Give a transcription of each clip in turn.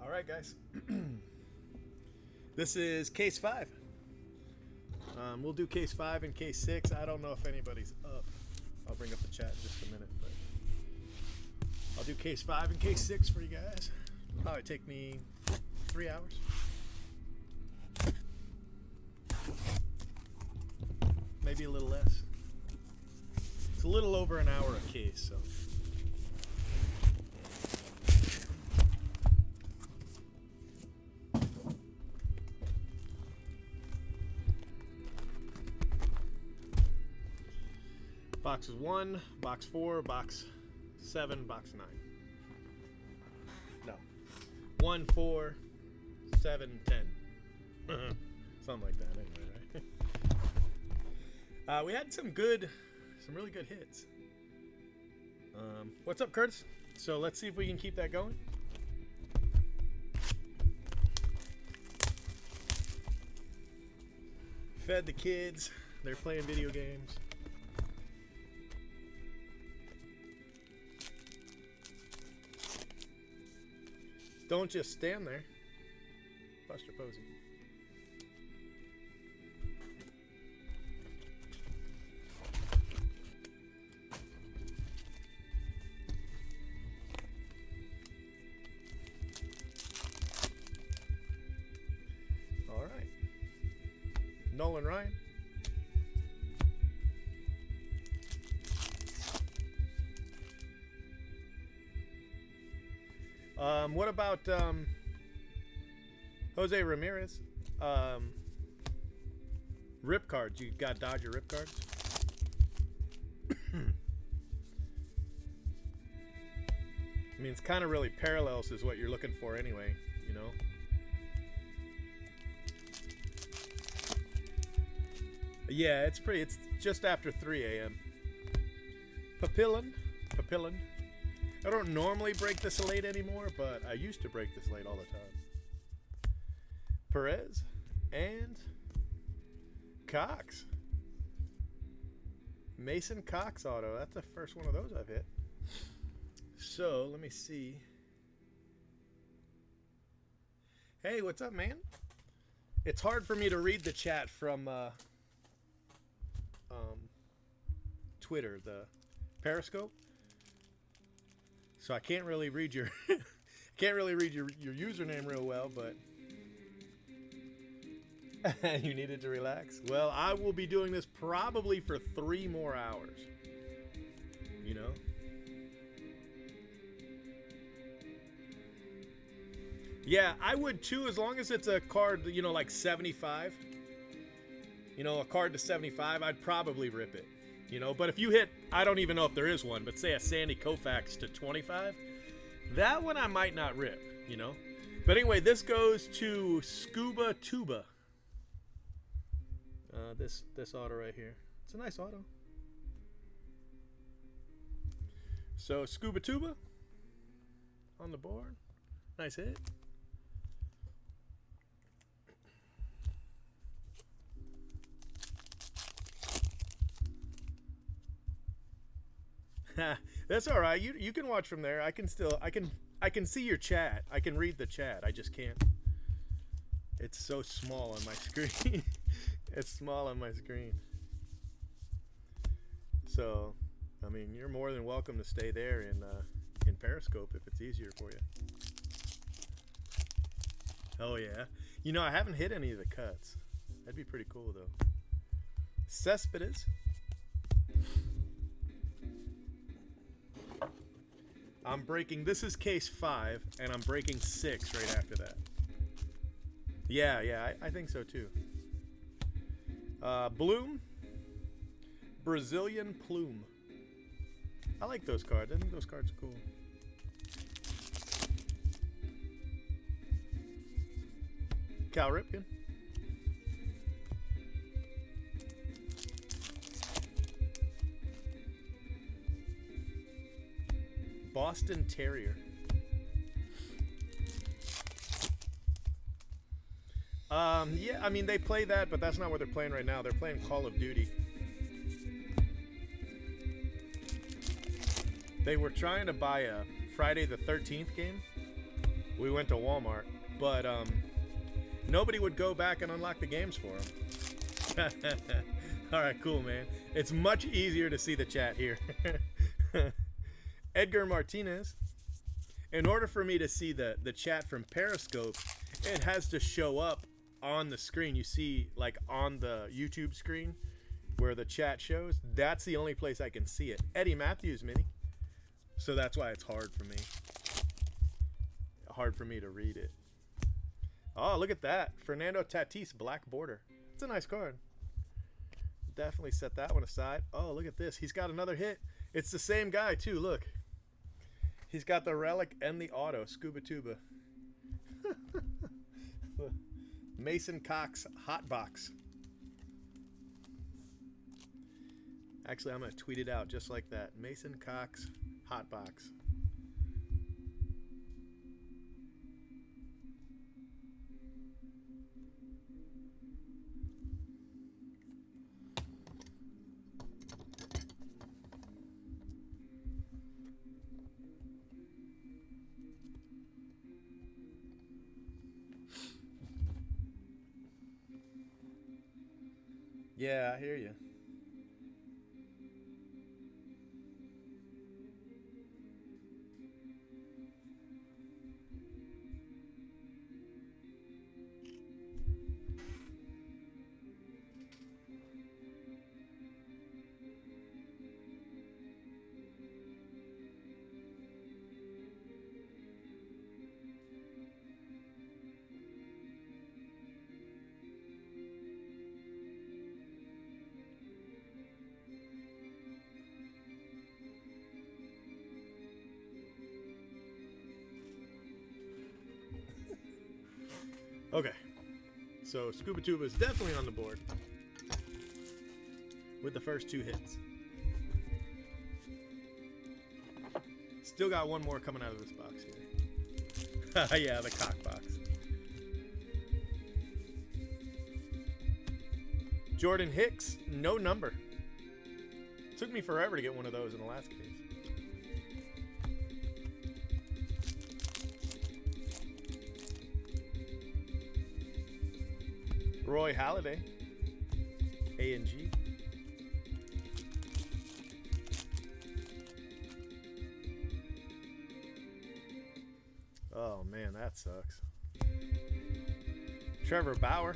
All right, guys. This is case 5. We'll do case 5 and case 6. I don't know if anybody's up. I'll bring up the chat in just a minute, but I'll do case 5 and case 6 for you guys. Probably take me 3 hours. Maybe a little less. It's a little over an hour a case, so. Boxes 1, box 4, box 7, box 9. No. 1, 4, 7, 10. Something like that, anyway, right? We had some really good hits. What's up, Curtis? So let's see if we can keep that going. Fed the kids. They're playing video games. Don't just stand there. Buster Posey. All right. Nolan Ryan. What about Jose Ramirez? Rip cards. You got Dodger rip cards? I mean, it's kind of really parallels is what you're looking for anyway, you know? Yeah, it's just after 3 a.m. Papillon. I don't normally break this late anymore, but I used to break this late all the time. Perez and Cox. Mason Cox auto. That's the first one of those I've hit. So, let me see. Hey, what's up, man? It's hard for me to read the chat from Twitter, the Periscope. So I can't really read your your username real well, but you needed to relax. Well, I will be doing this probably for 3 more hours. You know? Yeah, I would too, as long as it's a card, you know, like 75. You know, a card to 75, I'd probably rip it. You know, but if you hit, I don't even know if there is one, but say a Sandy Koufax to 25, that one I might not rip, you know. But anyway, this goes to Scuba Tuba. This auto right here. It's a nice auto. So Scuba Tuba on the board. Nice hit. That's all right. You can watch from there. I can see your chat. I can read the chat. I just can't. It's so small on my screen. It's small on my screen. So, I mean, you're more than welcome to stay there in Periscope if it's easier for you. Oh yeah. You know, I haven't hit any of the cuts. That'd be pretty cool though. Cespedes. I'm breaking, this is case 5, and I'm breaking 6 right after that. Yeah, I think so too. Bloom. Brazilian Plume. I like those cards. I think those cards are cool. Cal Ripken. Boston Terrier. Yeah, I mean, they play that, but that's not what they're playing right now. They're playing Call of Duty. They were trying to buy a Friday the 13th game, We went to Walmart, but nobody would go back and unlock the games for him. All right, cool, man. It's much easier to see the chat here. Edgar Martinez. In order for me to see the chat from Periscope, it has to show up on the screen. You see, like on the YouTube screen where the chat shows. That's the only place I can see it. Eddie Matthews, Mini. So that's why it's hard for me. Hard for me to read it. Oh, look at that. Fernando Tatis, black border. It's a nice card. Definitely set that one aside. Oh, look at this. He's got another hit. It's the same guy, too. Look. He's got the relic and the auto. Scuba Tuba. Mason Cox hot box. Actually, I'm going to tweet it out just like that. Mason Cox hot box. Yeah, I hear you. Okay, so Scuba Tuba is definitely on the board with the first two hits. Still got one more coming out of this box here. Yeah, the cock box. Jordan Hicks, no number. Took me forever to get one of those in the last case. Roy Halladay, A&G. Oh man, that sucks. Trevor Bauer.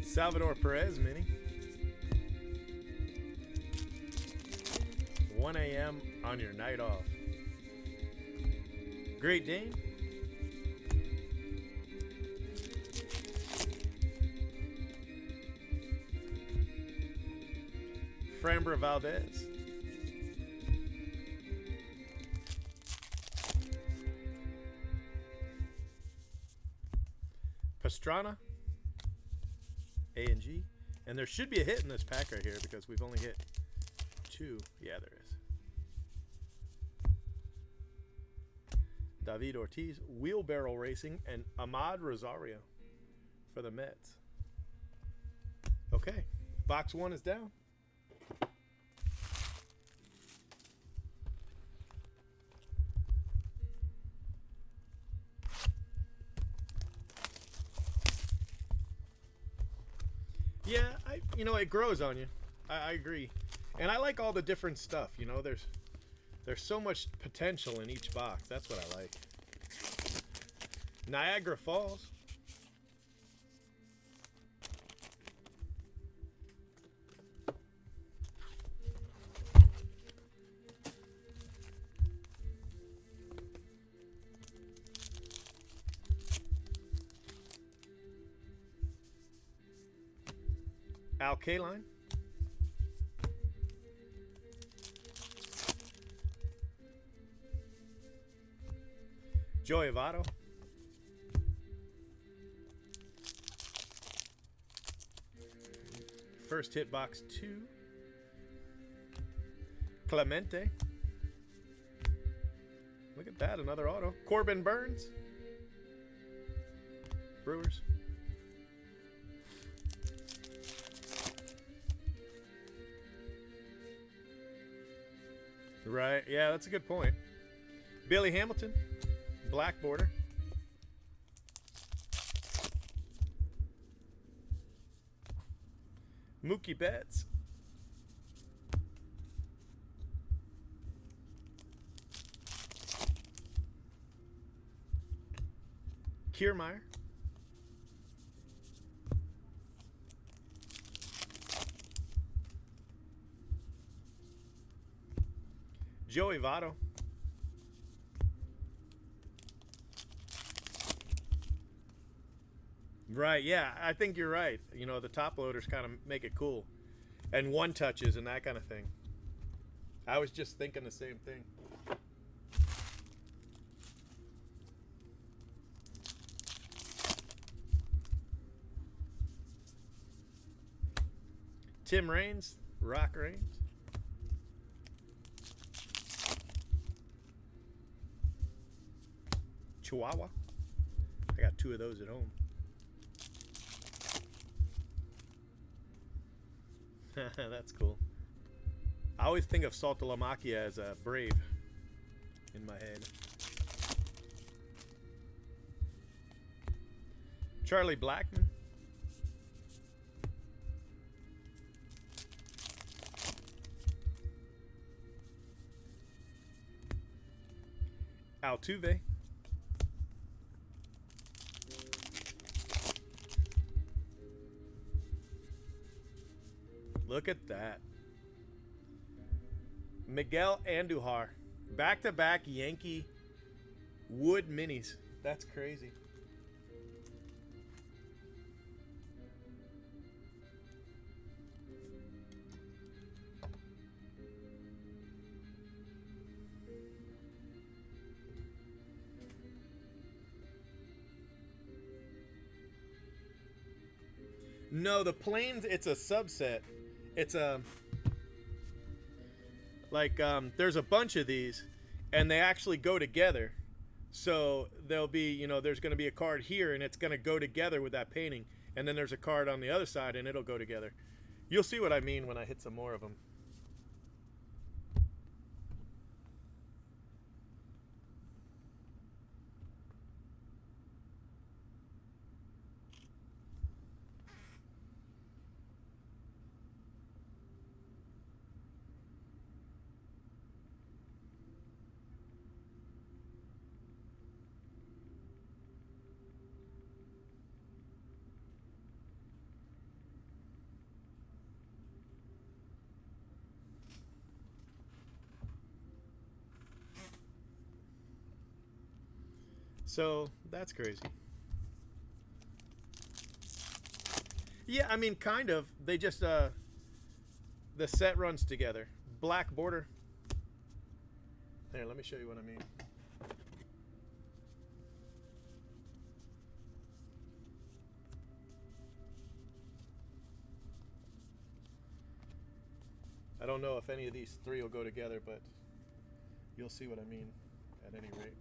Salvador Perez mini. 1 a.m. on your night off. Great Dane. Framber Valdez. Pastrana. A&G. And there should be a hit in this pack right here because we've only hit 2. Yeah, there is. David Ortiz, Wheelbarrow Racing, and Ahmad Rosario for the Mets. Okay, box 1 is down. Yeah, it grows on you. I agree. And I like all the different stuff, there's so much potential in each box. That's what I like. Niagara Falls. Al Kaline. Joey Votto. First hit box 2. Clemente. Look at that, another auto. Corbin Burns. Brewers. Right. Yeah, that's a good point. Billy Hamilton, black border. Mookie Betts. Kiermaier. Joey Votto. Right, yeah, I think you're right. You know, the top loaders kind of make it cool. And one touches and that kind of thing. I was just thinking the same thing. Tim Raines, Rock Raines. Chihuahua. I got 2 of those at home. That's cool. I always think of Saltalamacchia as a Brave in my head. Charlie Blackmon. Altuve. Look at that. Miguel Andujar. Back-to-back Yankee Wood Minis. That's crazy. No, the planes, it's a subset. It's a like there's a bunch of these and they actually go together. So there'll be, you know, there's going to be a card here and it's going to go together with that painting, and then there's a card on the other side and it'll go together. You'll see what I mean when I hit some more of them. So that's crazy. Yeah, I mean, kind of. They just the set runs together. Black border. Here, let me show you what I mean. I don't know if any of these 3 will go together, but you'll see what I mean at any rate.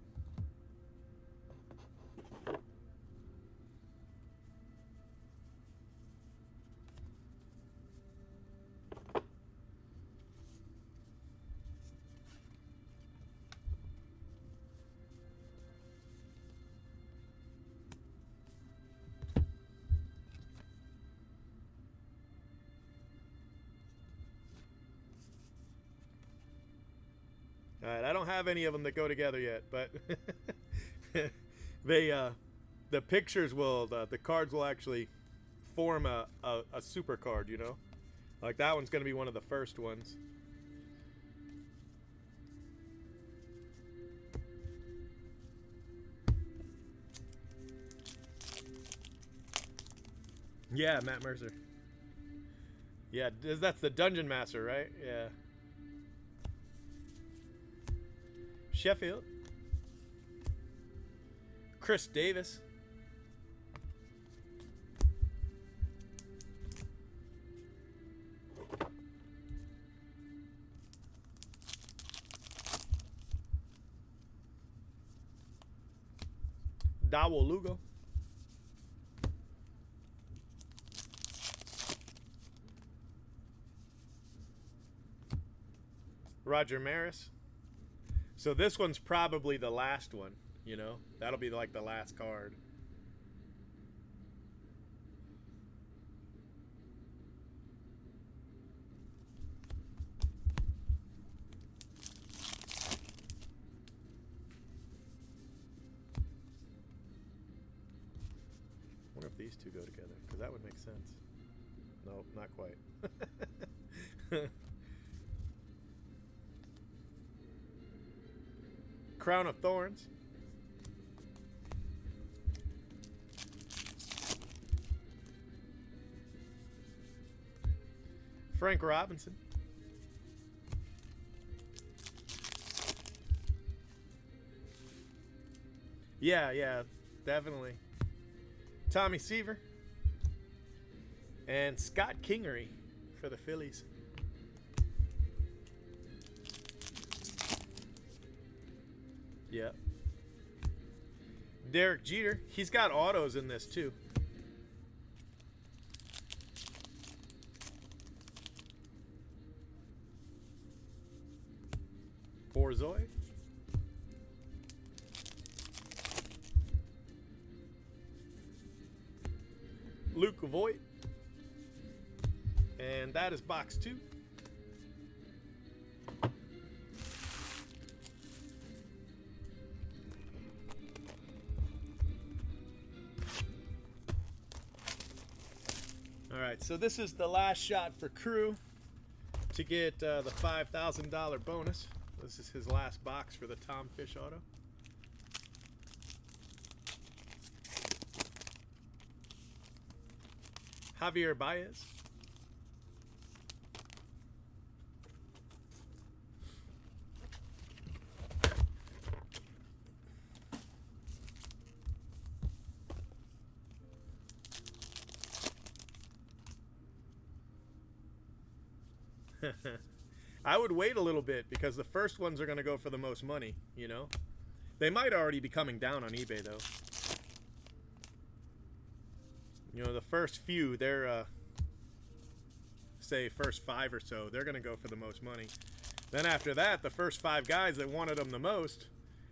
All right, I don't have any of them that go together yet, but they the pictures will the cards will actually form a super card, you know? Like that one's going to be one of the first ones. Yeah, Matt Mercer. Yeah, that's the Dungeon Master, right? Yeah. Sheffield. Chris Davis. Dawo Lugo. Roger Maris. So this one's probably the last one, you know? That'll be like the last card. I wonder if these two go together, because that would make sense. Nope, not quite. Crown of Thorns. Frank Robinson. Yeah, definitely. Tommy Seaver. And Scott Kingery for the Phillies. Yeah. Derek Jeter. He's got autos in this too. Borzoi. Luke Voigt. And that is box 2. All right, so this is the last shot for Crew to get the $5,000 bonus. This is his last box for the Tom Fish auto. Javier Baez. I would wait a little bit because the first ones are going to go for the most money, you know? They might already be coming down on eBay, though. You know, the first few, they're, say, first 5 or so, they're going to go for the most money. Then after that, the first 5 guys that wanted them the most,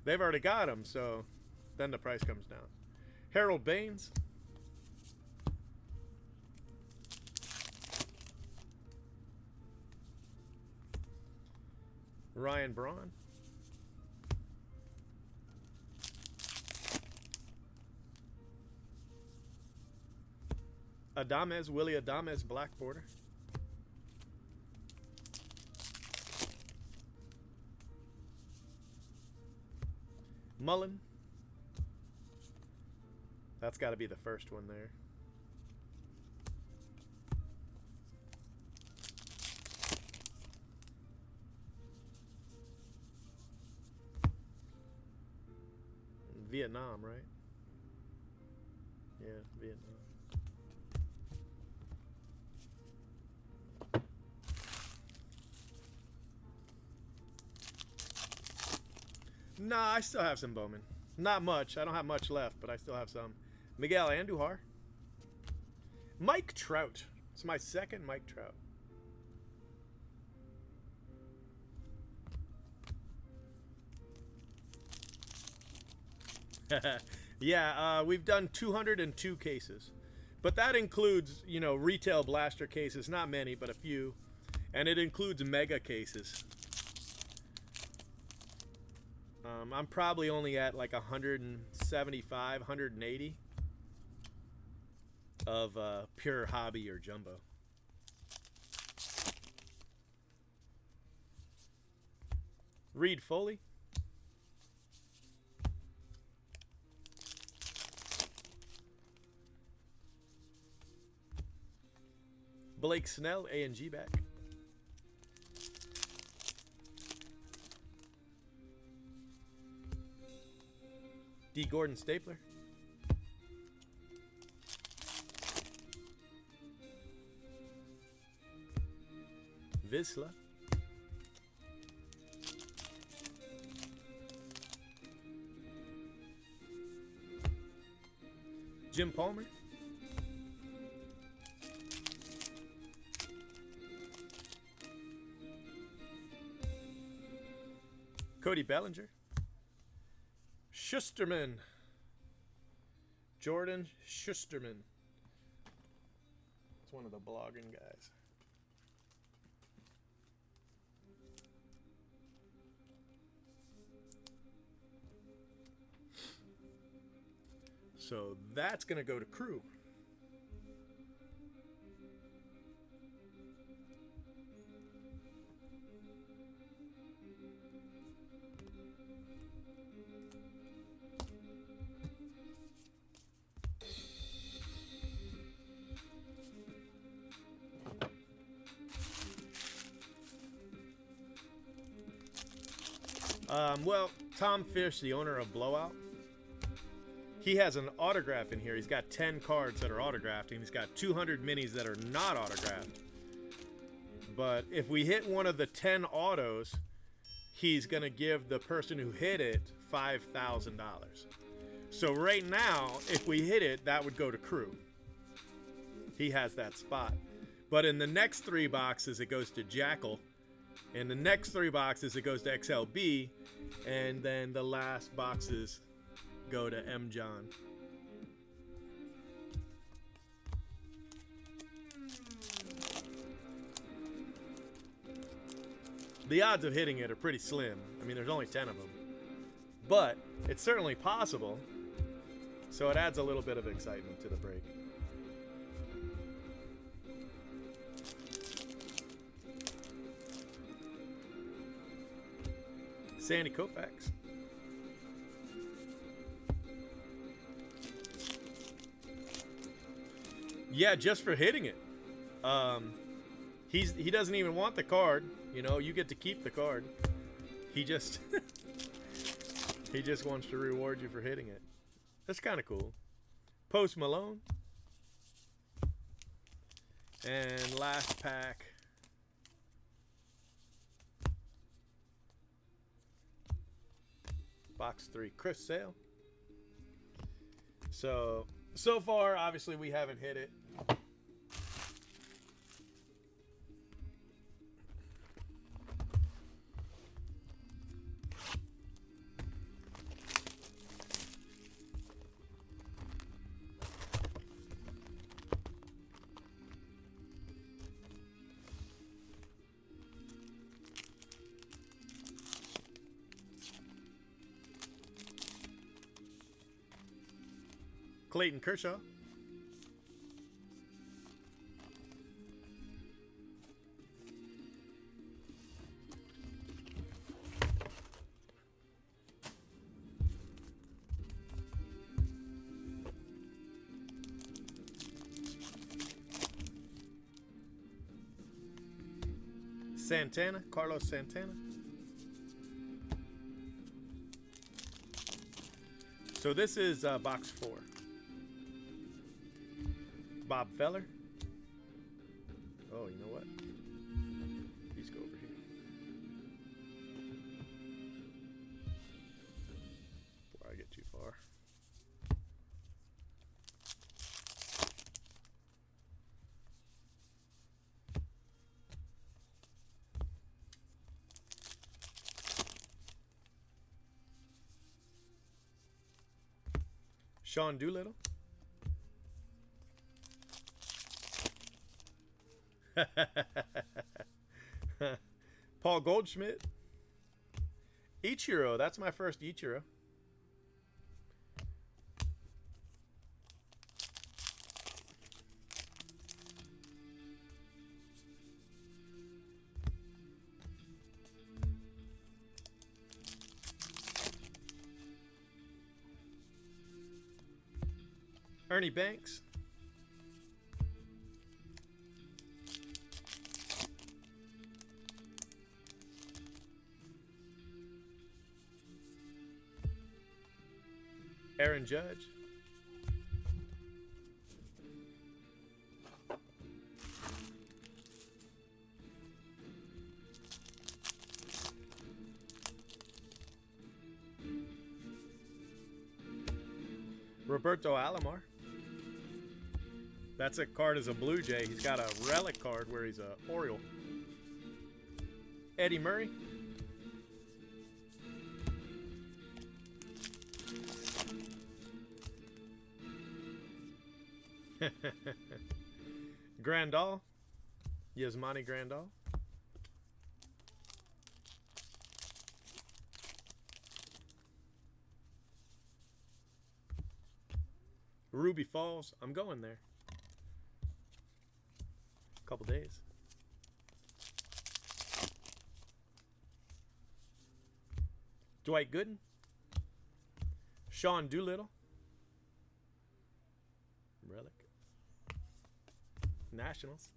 they've already got them, so then the price comes down. Harold Baines. Ryan Braun. Willie Adames, black border. Mullen. That's got to be the first one there. Vietnam, right? Yeah, Vietnam. Nah, I still have some Bowman. Not much. I don't have much left, but I still have some. Miguel Andujar. Mike Trout. It's my second Mike Trout. Yeah, we've done 202 cases. But that includes, you know, retail blaster cases. Not many, but a few. And it includes mega cases. I'm probably only at like 175, 180 of pure hobby or jumbo. Reed Foley. Blake Snell, A&G back. D. Gordon Stapler. Visla. Jim Palmer. Cody Bellinger. Schusterman. Jordan Schusterman. It's one of the blogging guys. So that's going to go to Crew. Well, Tom Fish, the owner of Blowout, he has an autograph in here. He's got 10 cards that are autographed, and he's got 200 minis that are not autographed. But if we hit one of the 10 autos, he's going to give the person who hit it $5,000. So right now, if we hit it, that would go to Crew. He has that spot. But in the next 3 boxes, it goes to Jackal. In the next 3 boxes, it goes to XLB. And then the last boxes go to M. John. The odds of hitting it are pretty slim. I mean, there's only 10 of them. But it's certainly possible. So it adds a little bit of excitement to the break. Sandy Koufax. Yeah, just for hitting it. He doesn't even want the card. You know, you get to keep the card. He just he just wants to reward you for hitting it. That's kind of cool. Post Malone. And last pack. Box 3, Chris Sale. So far, obviously, we haven't hit it. Clayton Kershaw. Santana, Carlos Santana. So this is box 4. Bob Feller. Oh, you know what? Please go over here. Before I get too far. Sean Doolittle. Paul Goldschmidt. Ichiro. That's my first Ichiro. Ernie Banks. Aaron Judge. Roberto Alomar. That's a card as a Blue Jay. He's got a relic card where he's a Oriole. Eddie Murray. Grandal. Yasmani Grandal. Ruby Falls. I'm going there. Couple days. Dwight Gooden. Sean Doolittle. Relic. Nationals.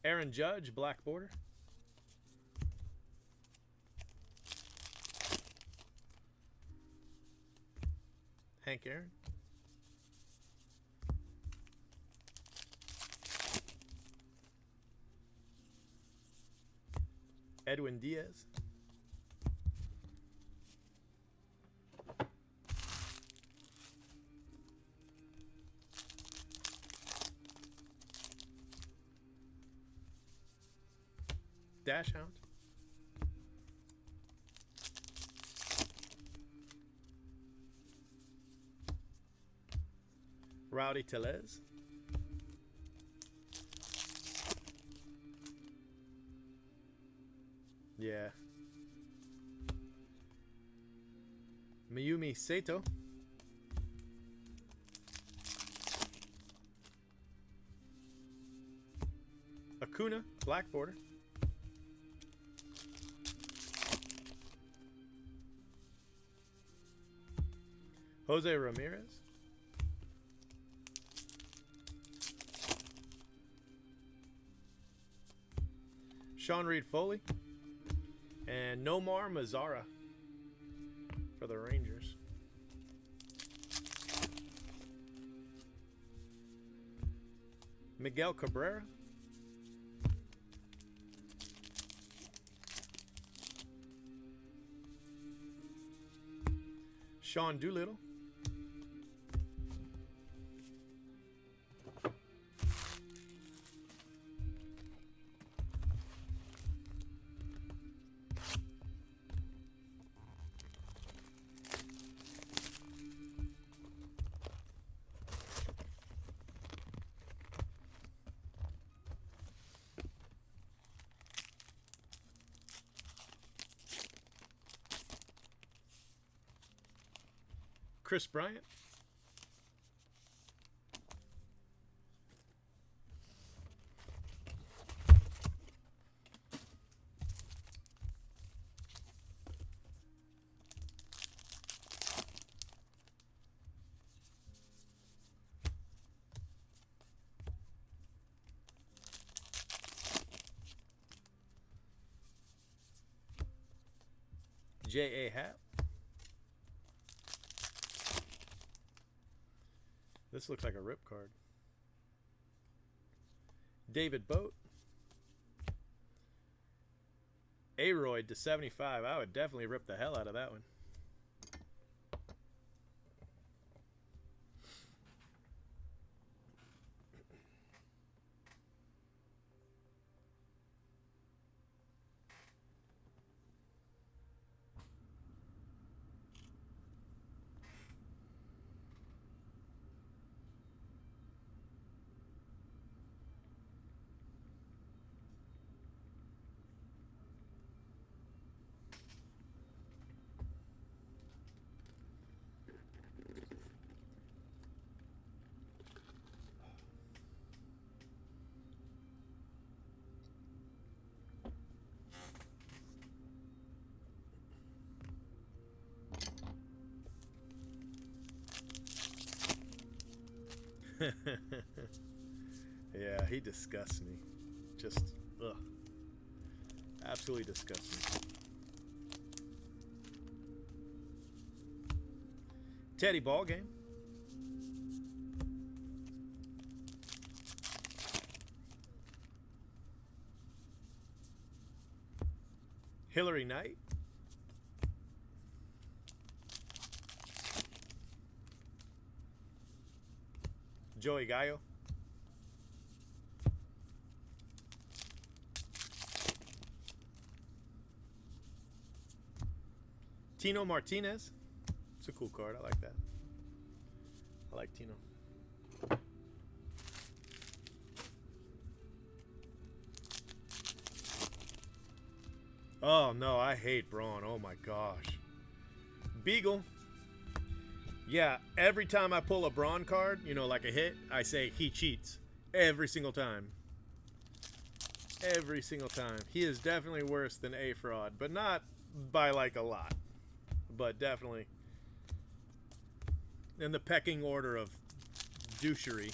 Aaron Judge, black border. Hank Aaron. Edwin Diaz. Dash Hound. Rowdy Tellez. Yeah. Mayumi Sato. Acuna, black border. Jose Ramirez. Sean Reed Foley. And Nomar Mazara for the Rangers. Miguel Cabrera. Sean Doolittle. Chris Bryant. J.A. Happ. This looks like a rip card. David Boat. Aroyd to 75. I would definitely rip the hell out of that one. Yeah, he disgusts me. Just, ugh. Absolutely disgusts me. Teddy Ballgame. Hillary Knight. Joey Gallo. Tino Martinez. It's a cool card. I like that. I like Tino. Oh no, I hate Braun. Oh my gosh. Beagle. Yeah, every time I pull a Braun card, you know, like a hit, I say he cheats. Every single time. Every single time. He is definitely worse than A Fraud, but not by like a lot. But definitely in the pecking order of douchery.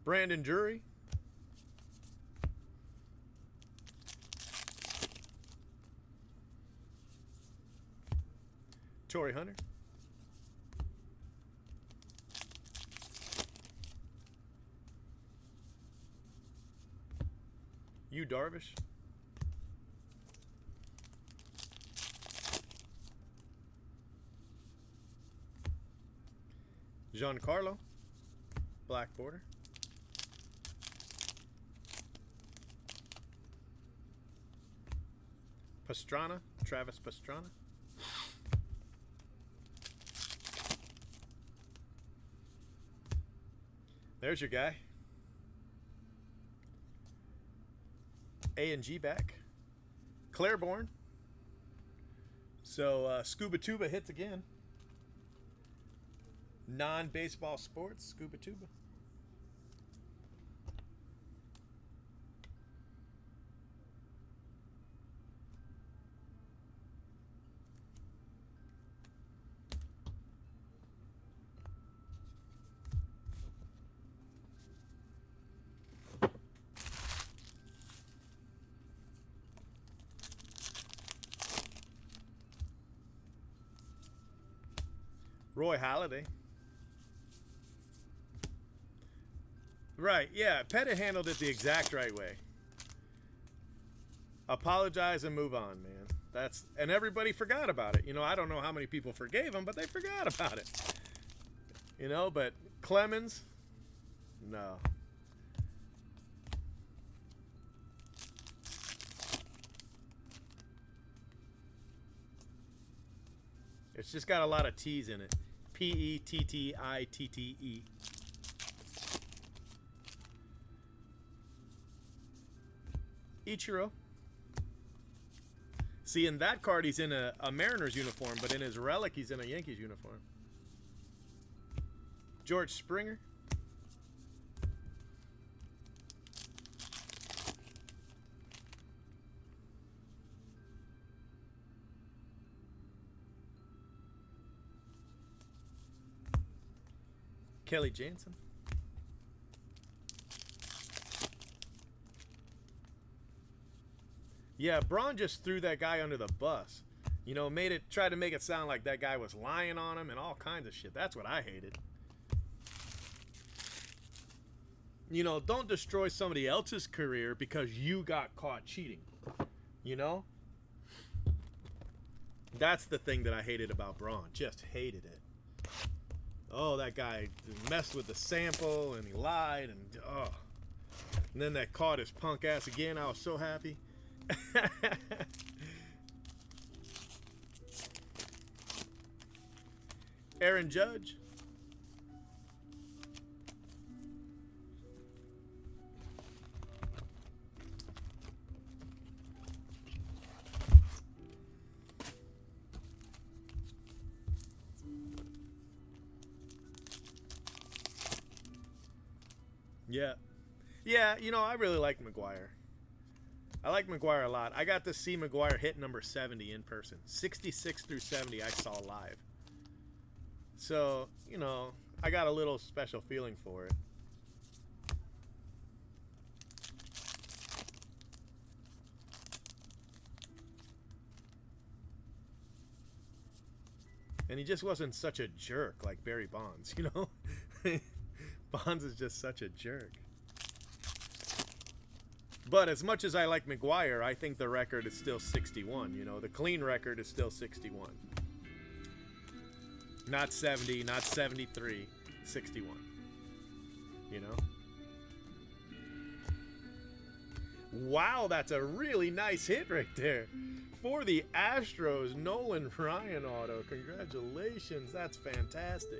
Brandon Drury. Torrey Hunter. Yu Darvish. Giancarlo. Black border. Pastrana. Travis Pastrana. There's your guy. A and G back. Claiborne. So Scuba Tuba hits again. Non-baseball sports, Scuba Tuba. Roy Halladay. Right, yeah. Pettit handled it the exact right way. Apologize and move on, man. And everybody forgot about it. You know, I don't know how many people forgave him, but they forgot about it. You know, but Clemens, no. It's just got a lot of T's in it. Pettitte. Ichiro. See, in that card, he's in a Mariners uniform, but in his relic, he's in a Yankees uniform. George Springer. Kelly Jansen. Yeah, Braun just threw that guy under the bus. You know, tried to make it sound like that guy was lying on him and all kinds of shit. That's what I hated. You know, don't destroy somebody else's career because you got caught cheating. You know? That's the thing that I hated about Braun. Just hated it. Oh, that guy messed with the sample and he lied and and then that caught his punk ass again. I was so happy. Aaron Judge. Yeah. Yeah, you know, I really like McGuire. I like McGuire a lot. I got to see McGuire hit number 70 in person. 66 through 70 I saw live. So, you know, I got a little special feeling for it. And he just wasn't such a jerk like Barry Bonds, you know? Bonds is just such a jerk. But as much as I like McGuire, I think the record is still 61. You know, the clean record is still 61. Not 70, not 73, 61. You know? Wow, that's a really nice hit right there. for the Astros, Nolan Ryan auto. Congratulations. That's fantastic.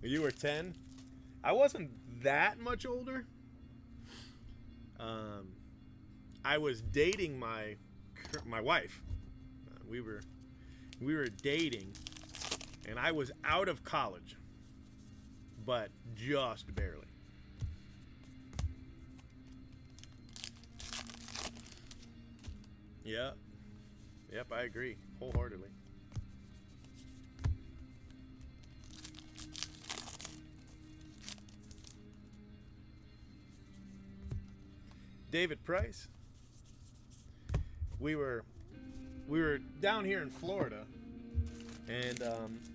You were 10? I wasn't that much older. I was dating my wife. We were dating, and I was out of college, but just barely. Yep. Yep, I agree wholeheartedly. David Price. We were down here in Florida, and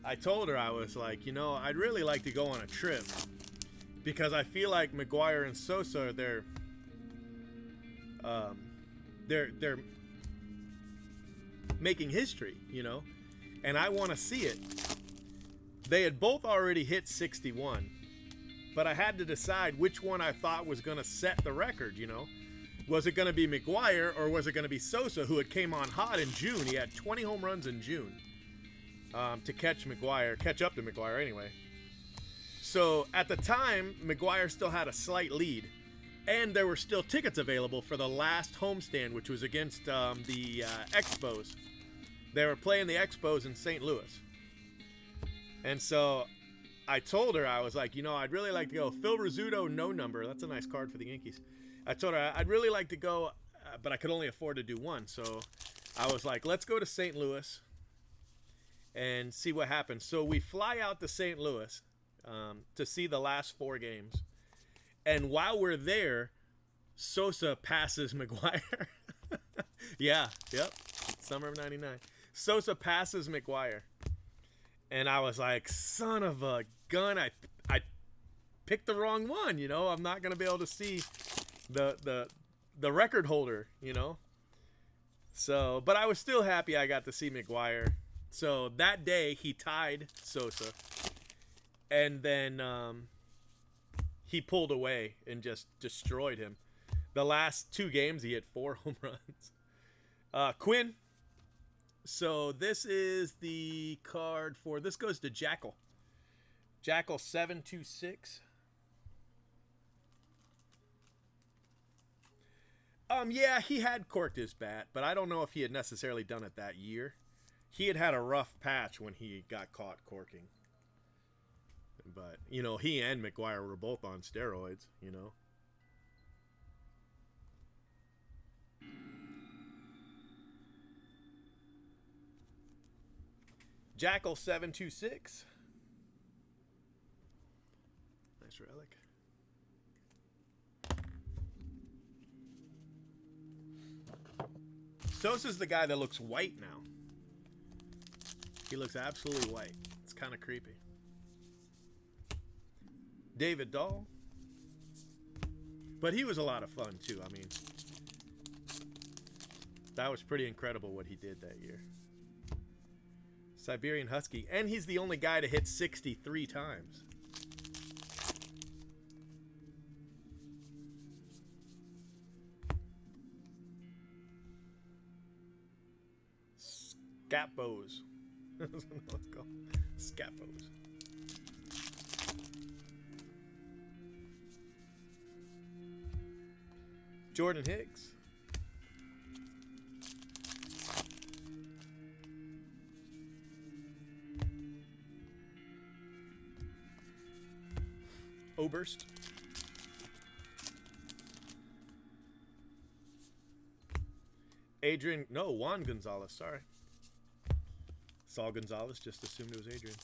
I told her, I was like, I'd really like to go on a trip because I feel like McGwire and Sosa, they're making history, and I want to see it. They had both already hit 61, but I had to decide which one I thought was going to set the record, Was it going to be McGwire, or was it going to be Sosa, who had came on hot in June? He had 20 home runs in June to catch up to McGwire anyway. So at the time, McGwire still had a slight lead, and there were still tickets available for the last homestand, which was against the Expos. They were playing the Expos in St. Louis. And so I told her, I was like, I'd really like to go. Phil Rizzuto, no number. That's a nice card for the Yankees. I told her I'd really like to go, but I could only afford to do one. So I was like, let's go to St. Louis and see what happens. So we fly out to St. Louis to see the last 4 games. And while we're there, Sosa passes McGwire. Yeah, yep, summer of 99. Sosa passes McGwire. And I was like, son of a gun, I picked the wrong one, I'm not going to be able to see the record holder, So, but I was still happy I got to see McGwire. So that day he tied Sosa, and then he pulled away and just destroyed him. The last 2 games he had 4 home runs. Quinn. So this is the card for, this goes to Jackal. Jackal 726. Yeah, he had corked his bat, but I don't know if he had necessarily done it that year. He had a rough patch when he got caught corking. But, he and McGwire were both on steroids, Jackal 726. Nice relic. Sosa's the guy that looks white now. He looks absolutely white. It's kind of creepy. David Dahl. But he was a lot of fun too. I mean, that was pretty incredible what he did that year. Siberian Husky. And he's the only guy to hit 63 times. Scapos. Let's go. Scapos. Jordan Hicks. Oberst. Adrian, no, Juan Gonzalez, sorry. Saul Gonzalez, just assumed it was Adrian.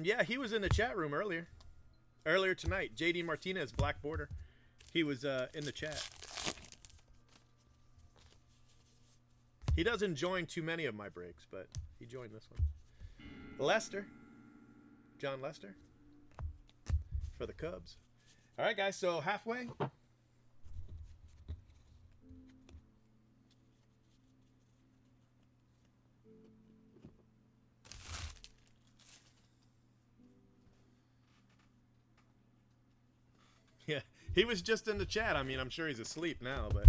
Yeah, he was in the chat room earlier. Earlier tonight. JD Martinez, black border. He was in the chat. He doesn't join too many of my breaks, but he joined this one. Lester. John Lester. For the Cubs. All right, guys, so halfway. Yeah, he was just in the chat. I mean, I'm sure he's asleep now, but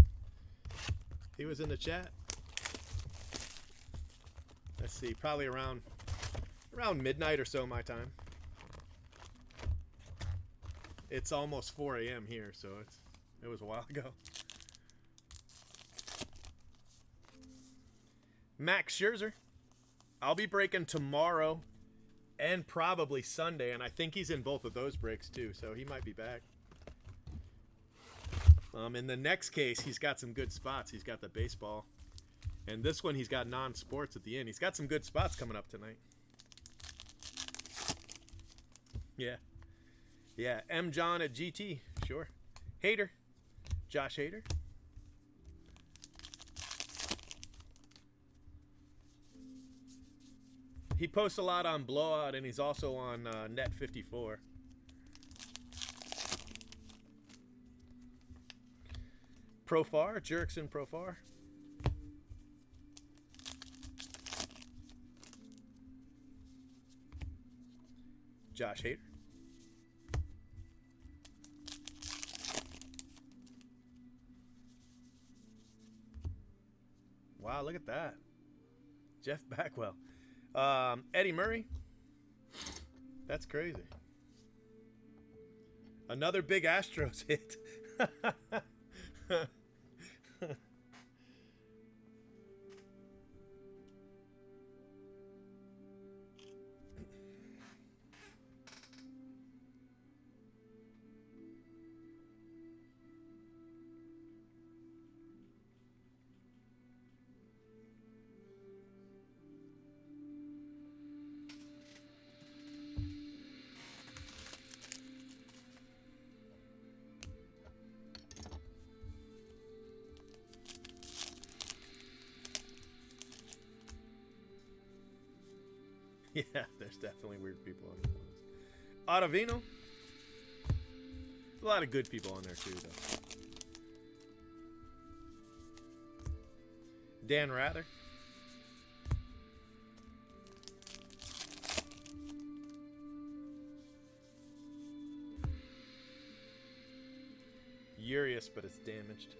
he was in the chat. Let's see, probably around midnight or so my time. It's almost 4 a.m. here, so it was a while ago. Max Scherzer. I'll be breaking tomorrow and probably Sunday, and I think he's in both of those breaks too, so he might be back. In the next case, he's got some good spots. He's got the baseball. And this one, he's got non-sports at the end. He's got some good spots coming up tonight. Yeah. Yeah, M. John at GT. Sure. Hader. Josh Hader. He posts a lot on Blowout, and he's also on Net 54. Profar, Jerickson Profar. Josh Hader. Wow, look at that. Jeff Backwell. Eddie Murray. That's crazy. Another big Astros hit. Yeah, there's definitely weird people on the ones. Ottavino. A lot of good people on there too, though. Dan Rather. Urias, but it's damaged.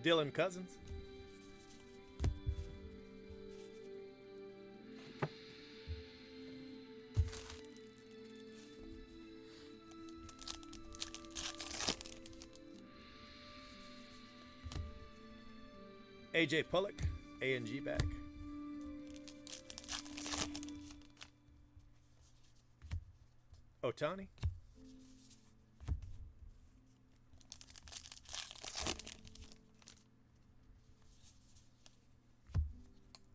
Dylan Cousins. AJ Pollock, A&G back. Otani.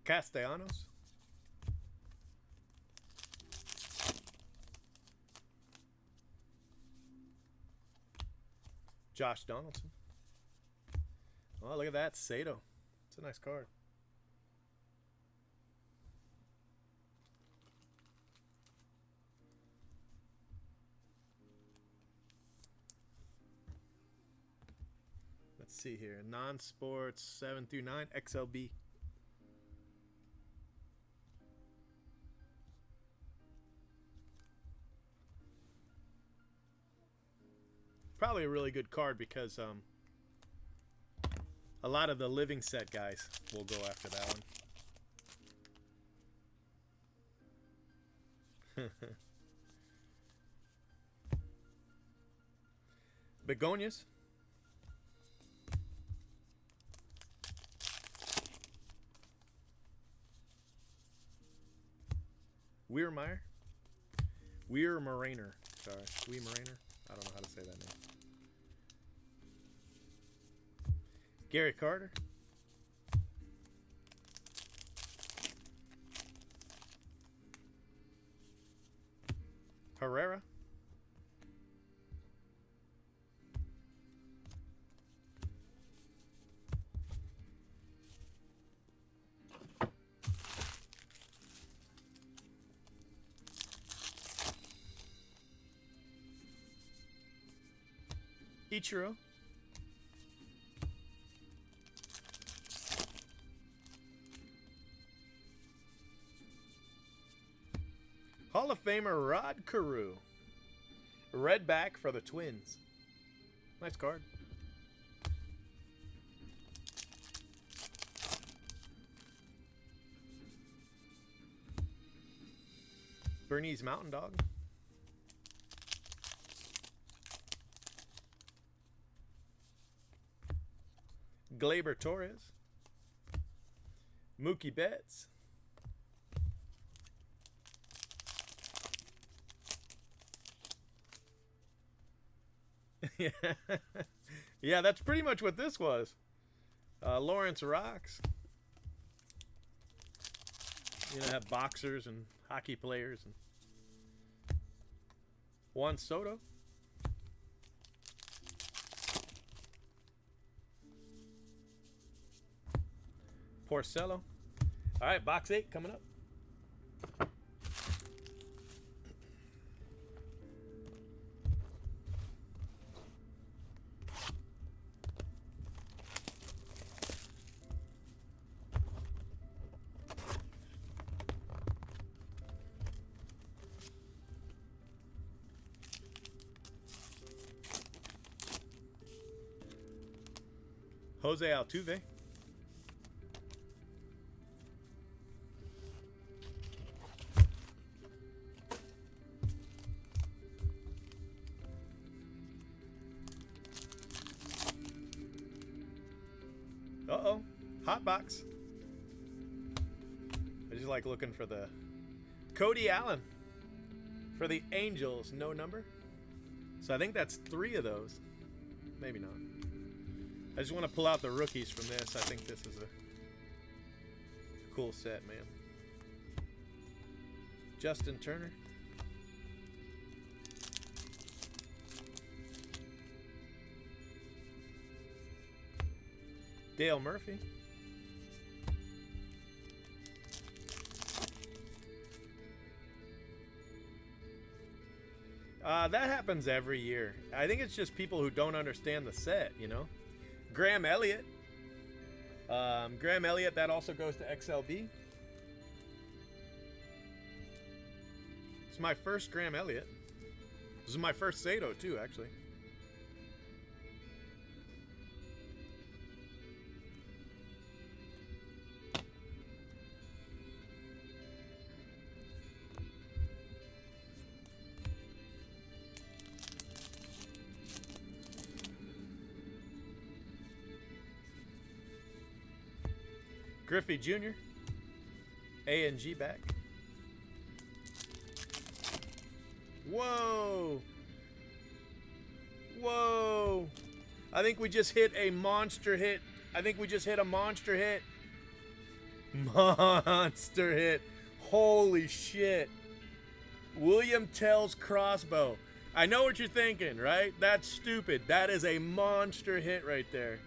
Castellanos. Josh Donaldson. Oh, look at that. Sato. It's a nice card. Let's see here. Non-sports 7 through 9. XLB. Probably a really good card because a lot of the living set guys will go after that one. Begonias. Weirmeyer? Weirmerainer. Sorry. Weirmerainer? I don't know how to say that name. Gary Carter. Herrera. Ichiro. Hall of Famer Rod Carew. Red back for the Twins. Nice card. Bernese Mountain Dog. Gleyber Torres. Mookie Betts. Yeah, that's pretty much what this was. Lawrence Rocks. You know, have boxers and hockey players. And Juan Soto. Porcello. All right, box 8 coming up. Jose Altuve. Uh-oh. Hot box. I just like looking for the Cody Allen for the Angels. No number. So I think that's 3 of those. Maybe not. I just want to pull out the rookies from this. I think this is a cool set, man. Justin Turner. Dale Murphy. That happens every year. I think it's just people who don't understand the set, you know? Graham Elliott. Graham Elliott, that also goes to XLB. It's my first Graham Elliott. This is my first Sato, too, actually. Griffey Jr. A&G back. Whoa. Whoa. I think we just hit a monster hit. I think we just hit a monster hit. Monster hit. Holy shit. William Tell's crossbow. I know what you're thinking, right? That's stupid. That is a monster hit right there.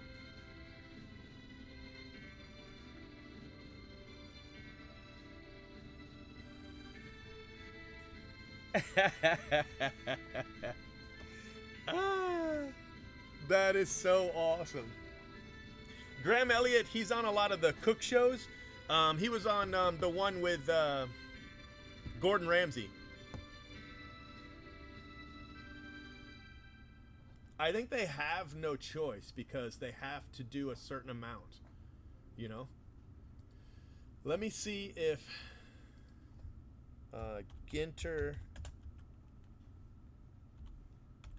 That is so awesome. Graham Elliott, he's on a lot of the cook shows. He was on the one with Gordon Ramsay. I think they have no choice because they have to do a certain amount, you know? Let me see if Ginter,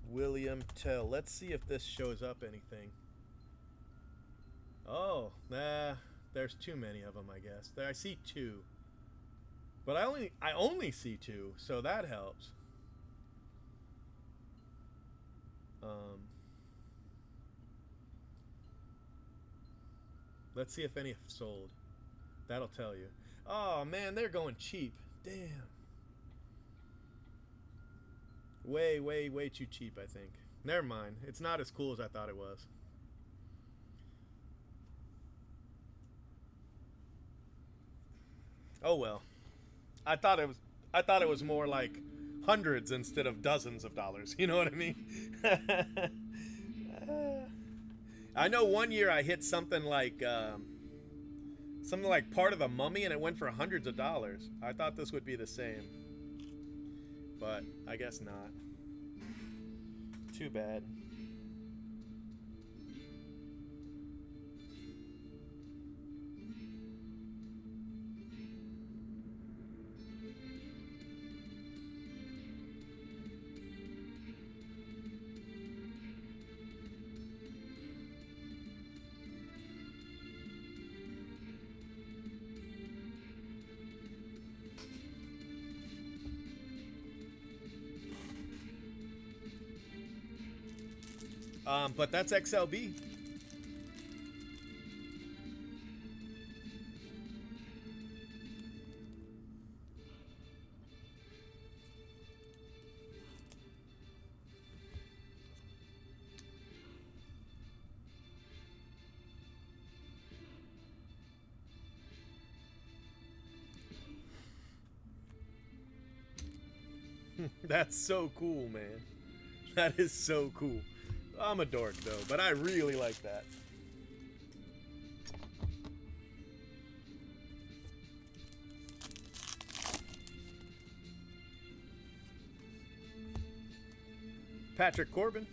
William Tell. Let's see if this shows up anything. Oh, nah, there's too many of them, I guess. There, I see 2. But I only see two, so that helps. Um, let's see if any have sold. That'll tell you. Oh man, they're going cheap. Damn. Way, way, way too cheap, I think. Never mind. It's not as cool as I thought it was. Oh well. I thought it was more like hundreds instead of dozens of dollars. You know what I mean? I know one year I hit something like Part of the Mummy, and it went for hundreds of dollars. I thought this would be the same, but I guess not. Too bad. But that's XLB. That's so cool, man. That is so cool. I'm a dork though, but I really like that. Patrick Corbin.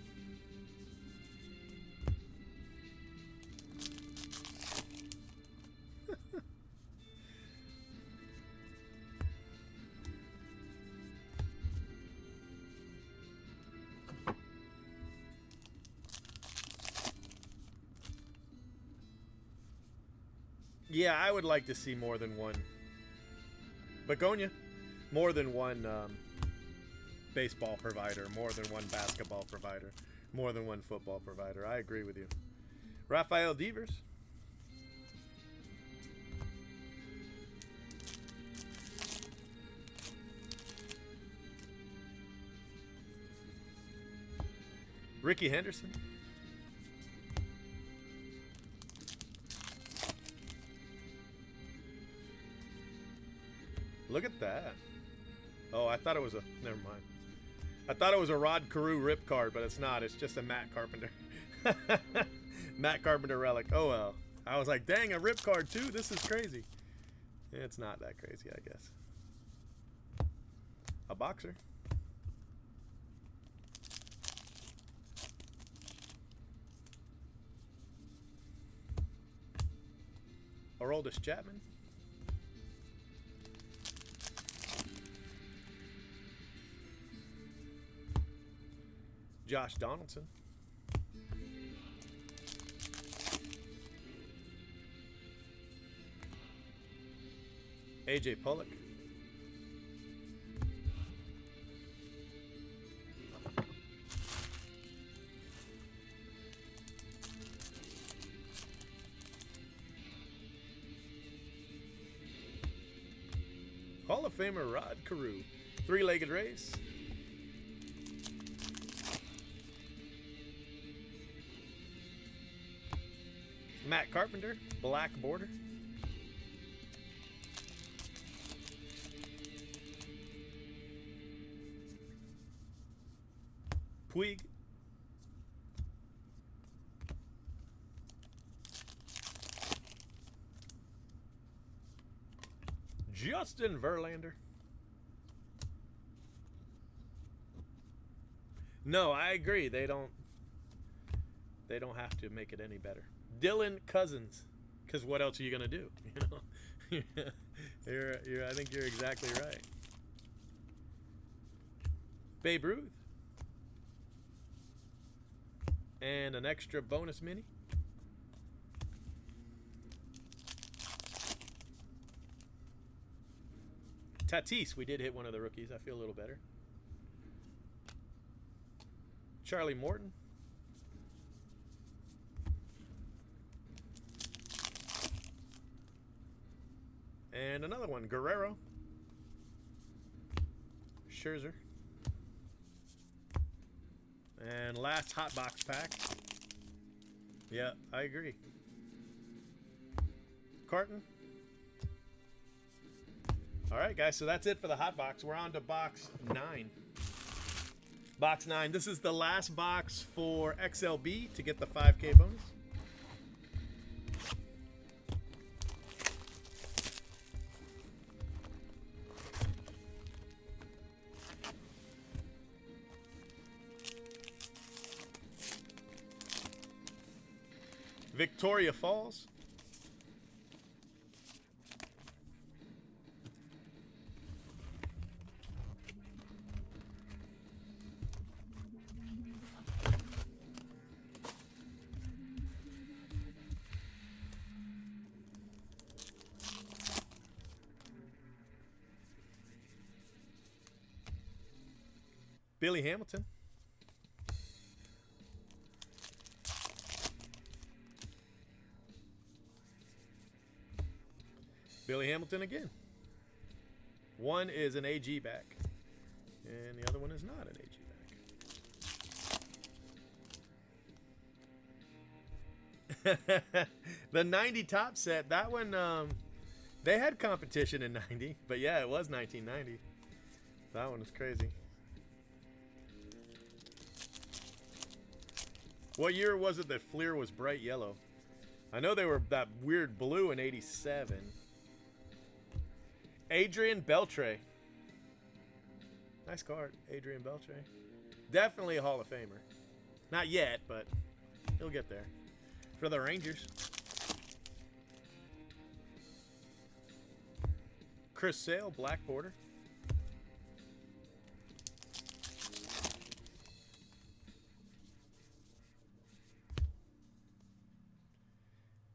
Yeah, I would like to see more than one. Begonia, more than one baseball provider, more than one basketball provider, more than one football provider. I agree with you. Rafael Devers. Ricky Henderson. Look at that. Oh, I thought it was a... Never mind. I thought it was a Rod Carew rip card, but it's not. It's just a Matt Carpenter. Matt Carpenter relic. Oh, well. I was like, dang, a rip card, too? This is crazy. It's not that crazy, I guess. A boxer. Aroldis Chapman. Josh Donaldson. AJ Pollock. Hall of Famer Rod Carew. Three-legged race. Matt Carpenter, black border. Puig. Justin Verlander. No, I agree. They don't have to make it any better. Dylan Cousins, because what else are you gonna do? You know, I think you're exactly right. Babe Ruth, and an extra bonus mini. Tatis, we did hit one of the rookies. I feel a little better. Charlie Morton. And another one, Guerrero. Scherzer. And last hot box pack. Yeah, I agree. Carton. All right, guys, so that's it for the hot box. We're on to box 9. Box 9. This is the last box for XLB to get the 5K bonus. Victoria Falls. Billy Hamilton. Billy Hamilton again. One is an AG back, and the other one is not an AG back. The 90 top set, that one, they had competition in 90, but yeah, it was 1990. That one was crazy. What year was it that Fleer was bright yellow? I know they were that weird blue in 87. Adrian Beltre. Nice card, Adrian Beltre. Definitely a Hall of Famer. Not yet, but he'll get there. For the Rangers. Chris Sale, black border.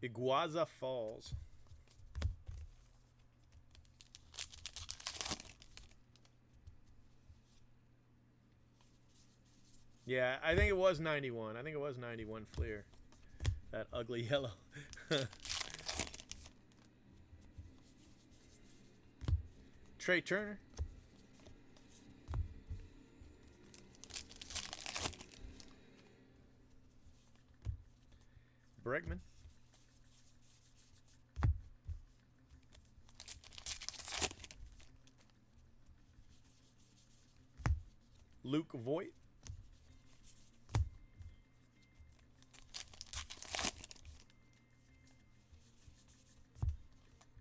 Iguaza Falls. Yeah, I think it was 91. I think it was 91 Fleer. That ugly yellow. Trey Turner. Bregman. Luke Voigt.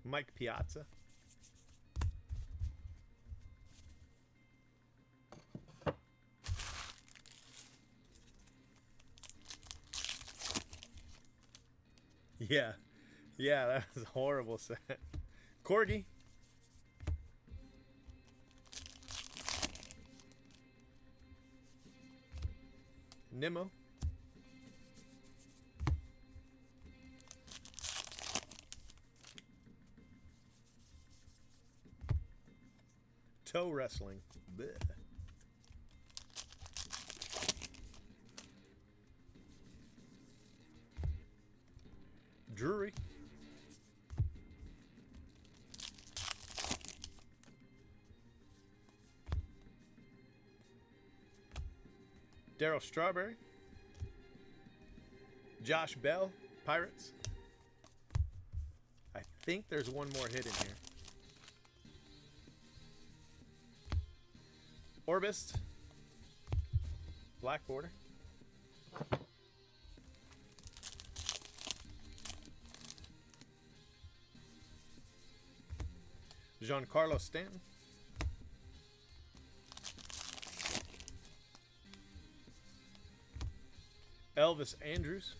Mike Piazza. Yeah. Yeah, that was a horrible set. Corgi. Nimmo. Toe wrestling. Blech. Drury. Darryl Strawberry. Josh Bell, Pirates. I think there's one more hit in here. Orbist. Black border. Giancarlo Stanton. Elvis Andrews.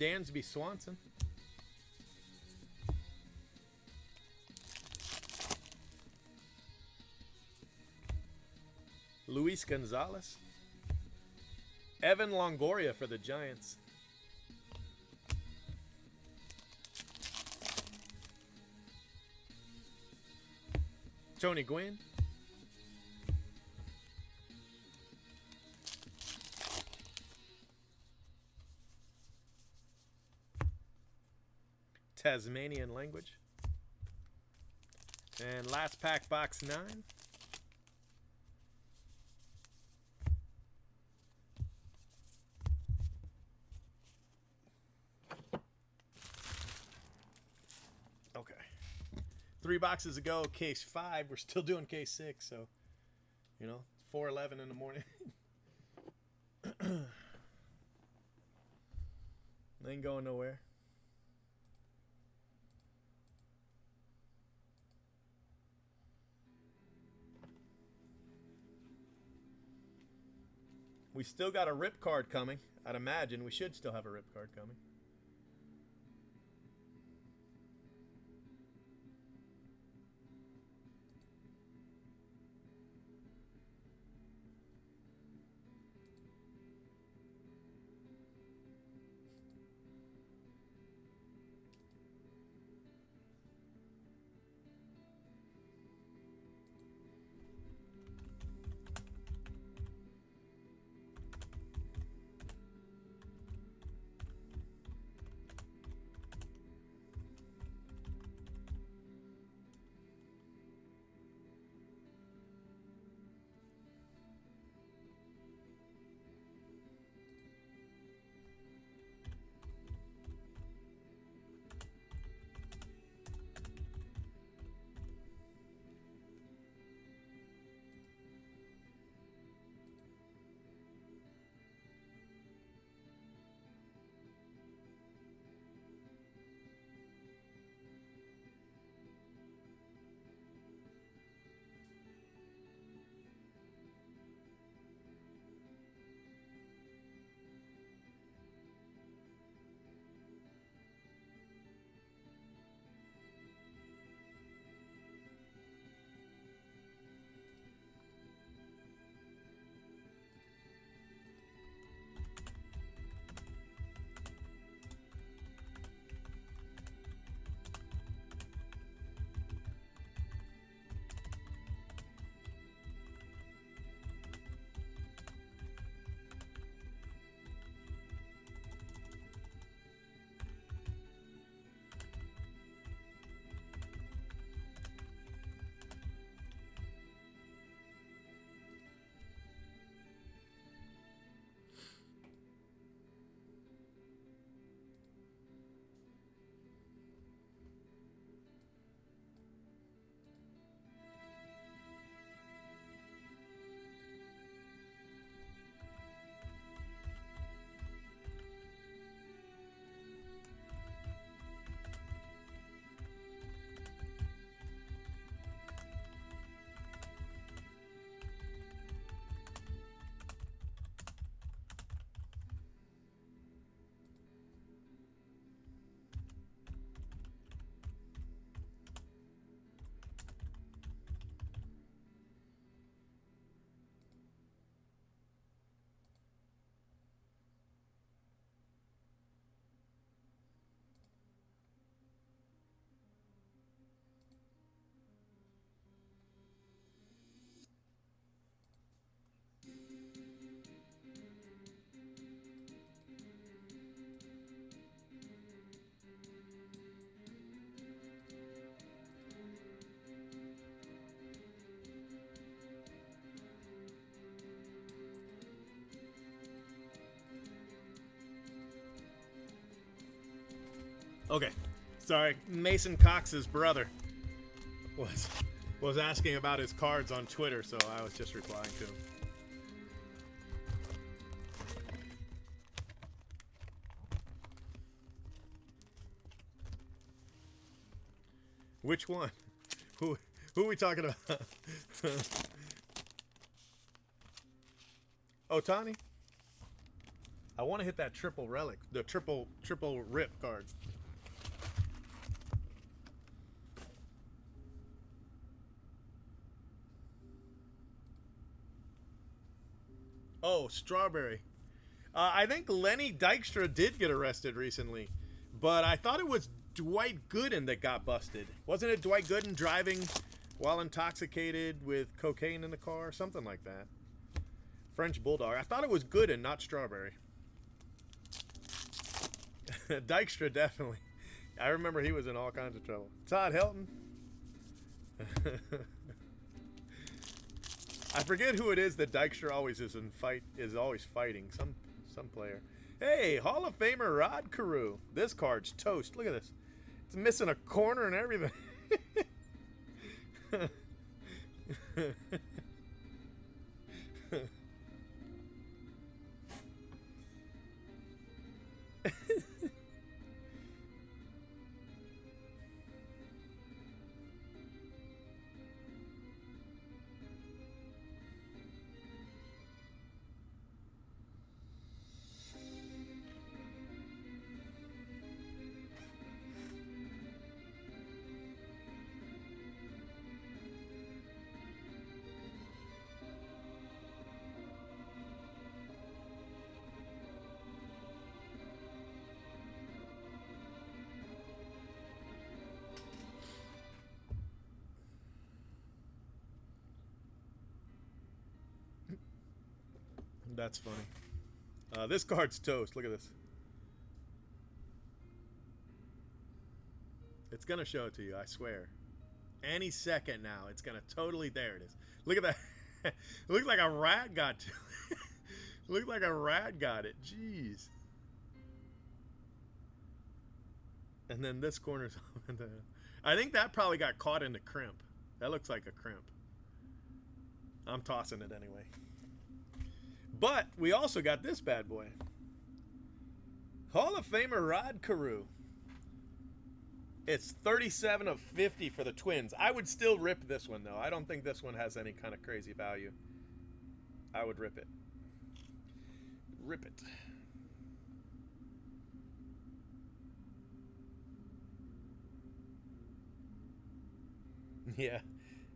Dansby Swanson. Luis Gonzalez. Evan Longoria for the Giants. Tony Gwynn. Tasmanian language. And last pack, box 9. Okay. 3 boxes ago, case 5. We're still doing case 6, so, you know, 4:11 in the morning. Ain't going nowhere. We still got a rip card coming. I'd imagine we should still have a rip card coming. Okay, sorry. Mason Cox's brother was asking about his cards on Twitter, so I was just replying to him. Which one? Who are we talking about? Otani? I want to hit that triple relic, the triple rip card. Oh, Strawberry. I think Lenny Dykstra did get arrested recently, but I thought it was Dwight Gooden that got busted. Wasn't it Dwight Gooden driving while intoxicated with cocaine in the car, something like that. French Bulldog. I thought it was good and not strawberry. Dykstra, definitely. I remember he was in all kinds of trouble. Todd Helton. I forget who it is that Dykstra always is always fighting. Some player. Hey, Hall of Famer Rod Carew. This card's toast. Look at this. It's missing a corner and everything. That's funny. This card's toast. Look at this. It's going to show it to you, I swear. Any second now, it's going to totally... There it is. Look at that. It looks like a rat got to it. Looks like a rat got it. Jeez. And then this corner's... I think that probably got caught in the crimp. That looks like a crimp. I'm tossing it anyway. But we also got this bad boy. Hall of Famer Rod Carew. It's 37 of 50 for the Twins. I would still rip this one, though. I don't think this one has any kind of crazy value. I would rip it. Rip it. Yeah.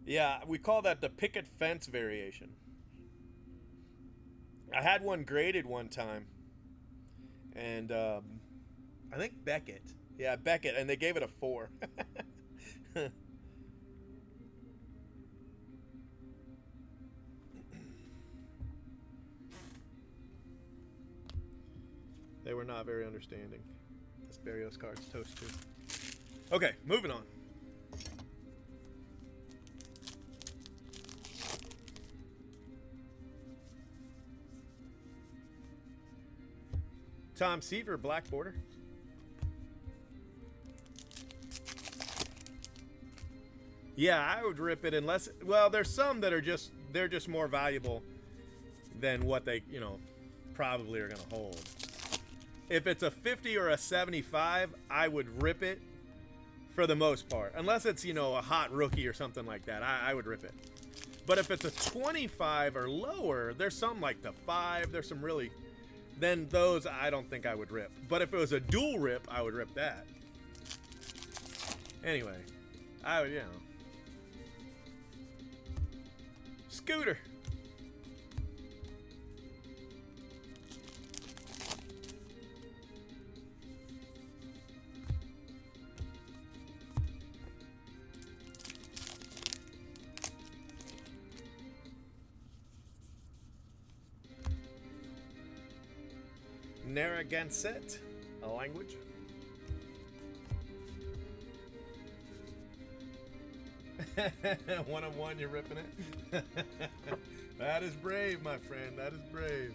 Yeah, we call that the picket fence variation. I had one graded one time, and I think Beckett. Yeah, Beckett, and they gave it a 4. They were not very understanding. This Barrios card's toast too. Okay, moving on. Tom Seaver, black border. Yeah, I would rip it unless... Well, there's some that are just... They're just more valuable than what they, probably are going to hold. If it's a 50 or a 75, I would rip it for the most part. Unless it's, a hot rookie or something like that. I would rip it. But if it's a 25 or lower, there's some like the 5. There's some really... Then those I don't think I would rip. But if it was a dual rip, I would rip that. Anyway, I would, Scooter. Narragansett, a language. One of one, you're ripping it. That is brave, my friend. That is brave.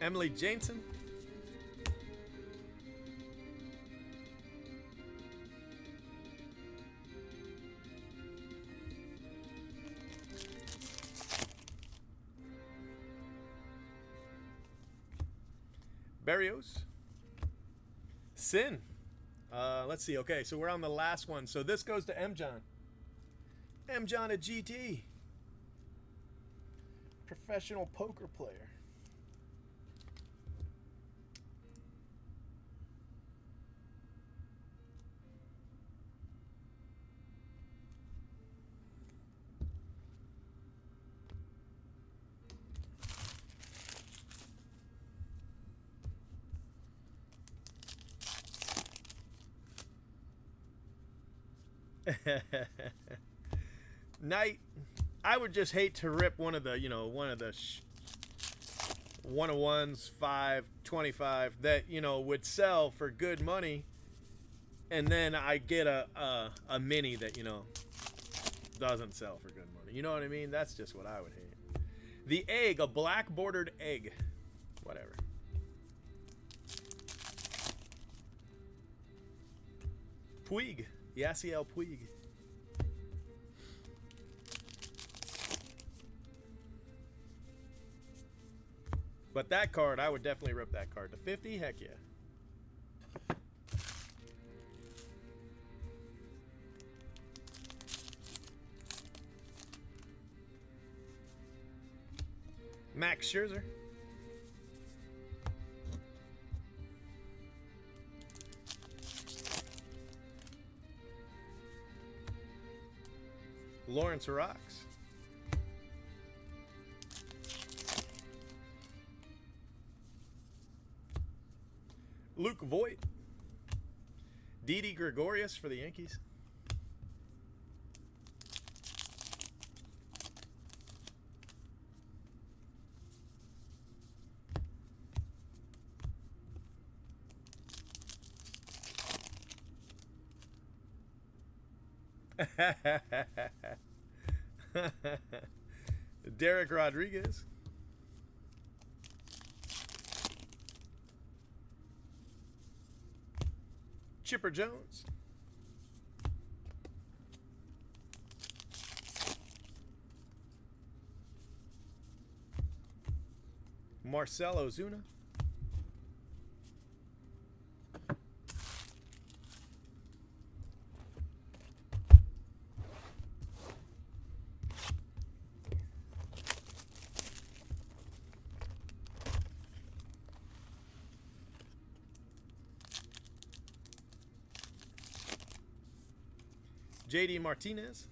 Emily Jameson. Barrios. Sin. Let's see. Okay, so we're on the last one. So this goes to M. John. M. John at GT. Professional poker player. Knight, I would just hate to rip one of the, one of the 101s, 5, 25 that, would sell for good money. And then I get a mini that, doesn't sell for good money. You know what I mean? That's just what I would hate. The egg, a black bordered egg. Whatever. Puig. Yasiel Puig. But that card, I would definitely rip that card. To 50? Heck yeah. Max Scherzer. Lawrence Rocks. Luke Voigt. Didi Gregorius for the Yankees. Derek Rodriguez. Chipper Jones. Marcelo Zuna. JD Martinez.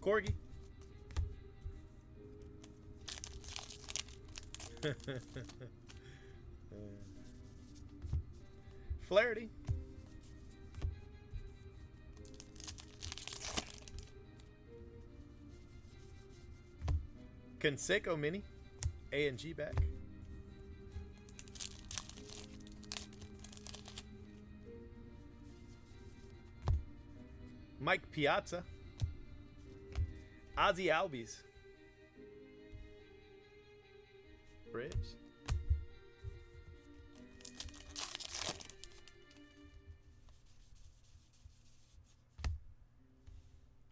Corgi. Flaherty. Canseco Mini. A and G back. Mike Piazza. Ozzy Albies. Braves.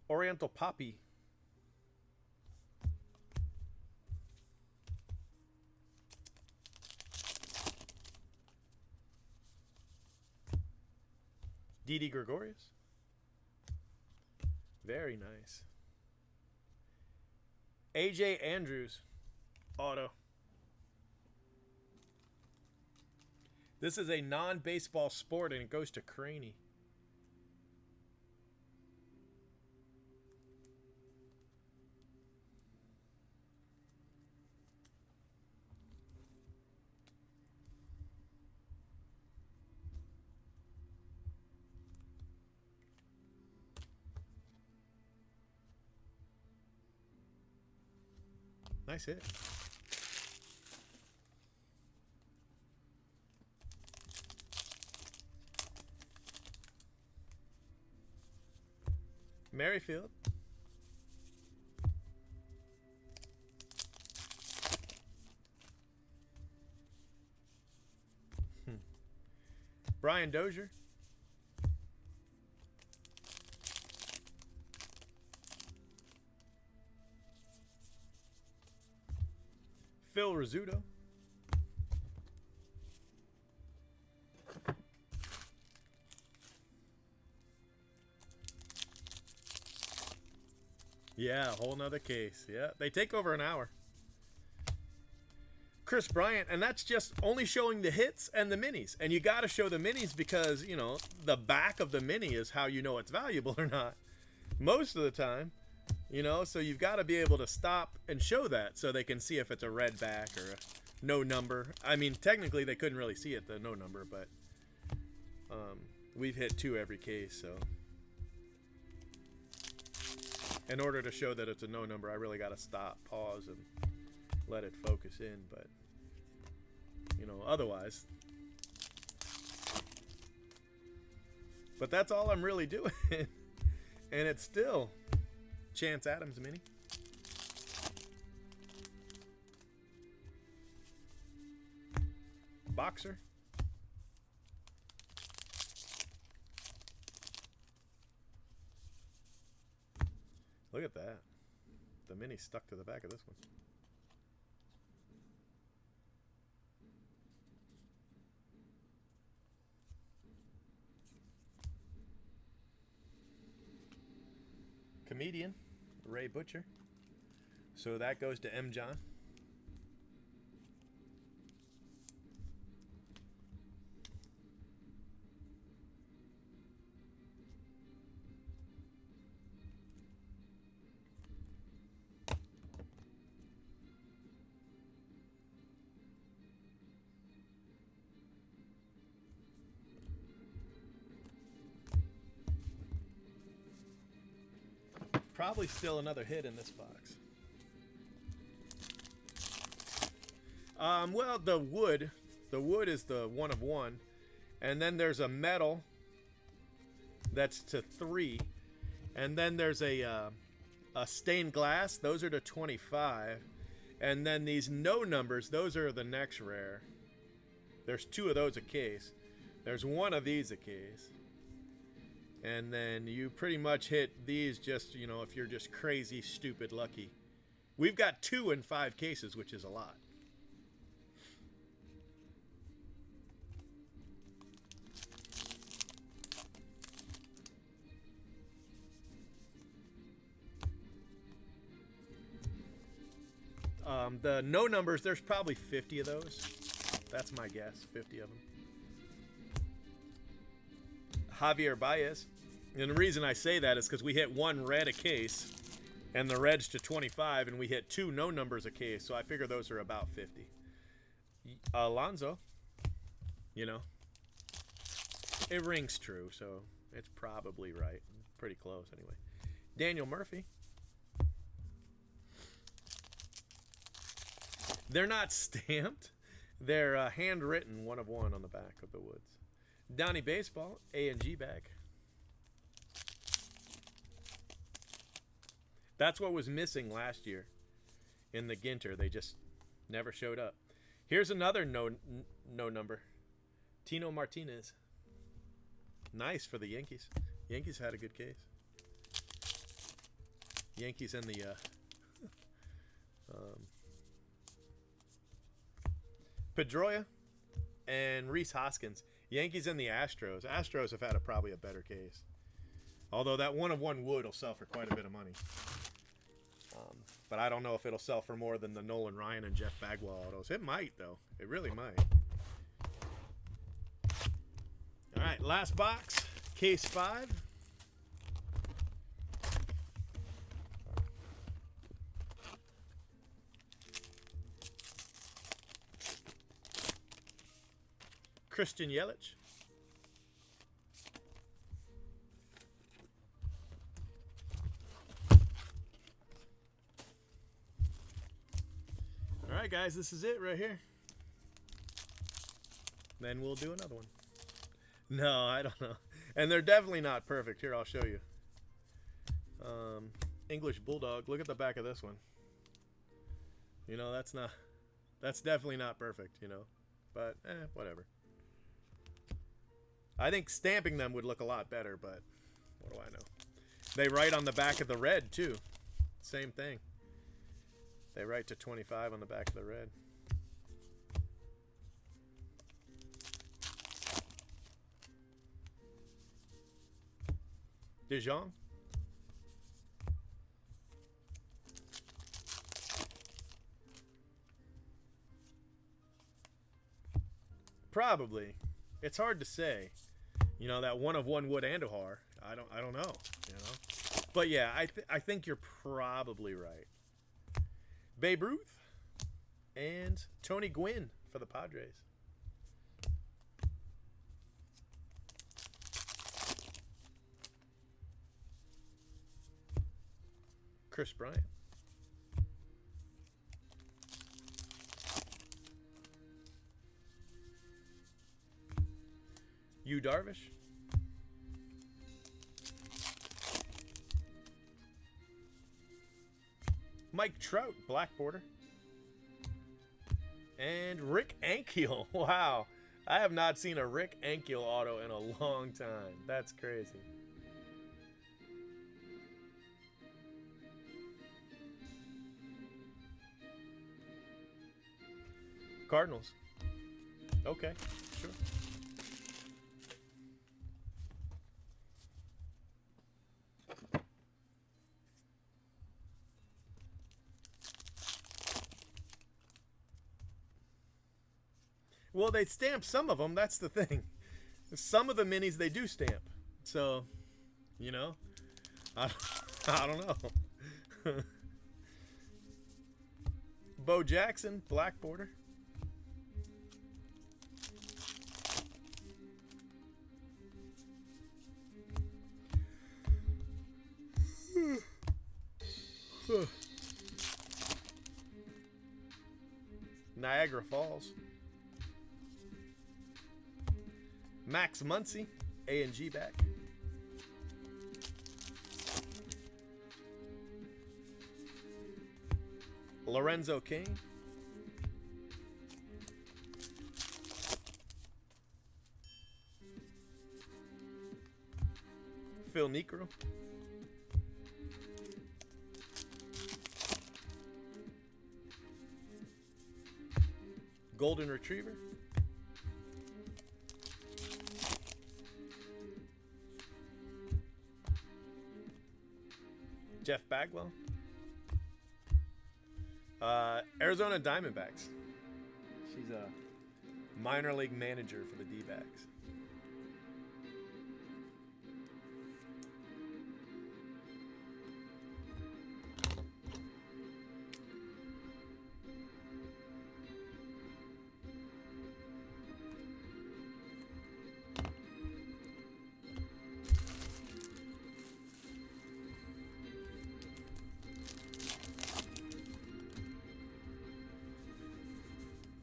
Oriental Poppy. Didi Gregorius. Very nice. AJ Andrews. Auto. This is a non-baseball sport and it goes to Craney. Nice hit. Merrifield. Brian Dozier. Phil Rizzuto. Yeah, a whole nother case. Yeah, they take over an hour. Chris Bryant, and that's just only showing the hits and the minis. And you got to show the minis because, you know, the back of the mini is how you know it's valuable or not. Most of the time, you know, so you've got to be able to stop and show that so they can see if it's a red back or a no number. I mean, technically they couldn't really see it, the no number, but we've hit 2 every case, so in order to show that it's a no number, I really got to stop, pause, and let it focus in. But, you know, otherwise. But that's all I'm really doing. And it's still Chance Adams mini. Boxer. Look at that. The mini stuck to the back of this one. Comedian, Ray Butcher. So that goes to M. John. Probably still another hit in this box. Well, the wood is the 1 of 1, and then there's a metal that's to 3, and then there's a stained glass. Those are to 25, and then these no numbers. Those are the next rare. There's 2 of those a case. There's 1 of these a case. And then you pretty much hit these just, you know, if you're just crazy, stupid, lucky. We've got 2 in 5 cases, which is a lot. The no numbers, there's probably 50 of those. That's my guess, 50 of them. Javier Baez. And the reason I say that is because we hit 1 red a case, and the red's to 25, and we hit 2 no numbers a case, so I figure those are about 50. Alonso, you know, it rings true, so it's probably right. Pretty close, anyway. Daniel Murphy. They're not stamped. They're handwritten, 1 of 1 on the back of the Woods. Donnie Baseball, A&G bag. That's what was missing last year in the Ginter. They just never showed up. Here's another no number. Tino Martinez. Nice for the Yankees. Yankees had a good case. Yankees and the Pedroia and Rhys Hoskins. Yankees and the Astros. Astros have had probably a better case. Although that 1 of 1 wood will sell for quite a bit of money. But I don't know if it'll sell for more than the Nolan Ryan and Jeff Bagwell autos. It might, though. It really might. All right, last box. Case 5. Christian Yelich. All right, guys, this is it right here. Then we'll do another one. No, I don't know. And they're definitely not perfect. Here, I'll show you. English Bulldog. Look at the back of this one. You know, that's definitely not perfect, you know. But, whatever. I think stamping them would look a lot better, but what do I know? They write on the back of the red, too. Same thing. They write to 25 on the back of the red. Dijon. Probably. It's hard to say. You know, that one of one Wood Andujar. I don't know. You know, but yeah, I think you're probably right. Babe Ruth and Tony Gwynn for the Padres. Chris Bryant. Yu Darvish. Mike Trout, black border. And Rick Ankiel. Wow. I have not seen a Rick Ankiel auto in a long time. That's crazy. Cardinals. Okay, sure. Well, they stamp some of them. That's the thing. Some of the minis they do stamp. So, you know, I don't know. Bo Jackson, black border. Niagara Falls. Max Muncy, A&G back. Lorenzo King. Phil Niekro. Golden Retriever. Jeff Bagwell. Arizona Diamondbacks. She's a minor league manager for the D-backs.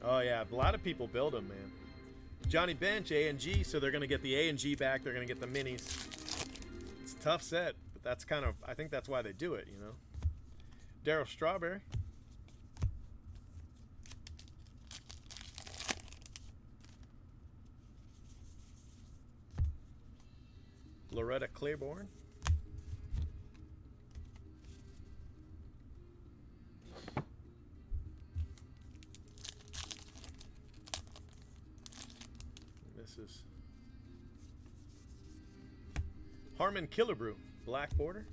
Oh yeah, a lot of people build them, man. Johnny Bench, A&G, so they're gonna get the A&G back. They're gonna get the minis. It's a tough set, but that's kind of, I think that's why they do it, you know. Darryl Strawberry. Loretta Claiborne. This is Harmon Killebrew, black border.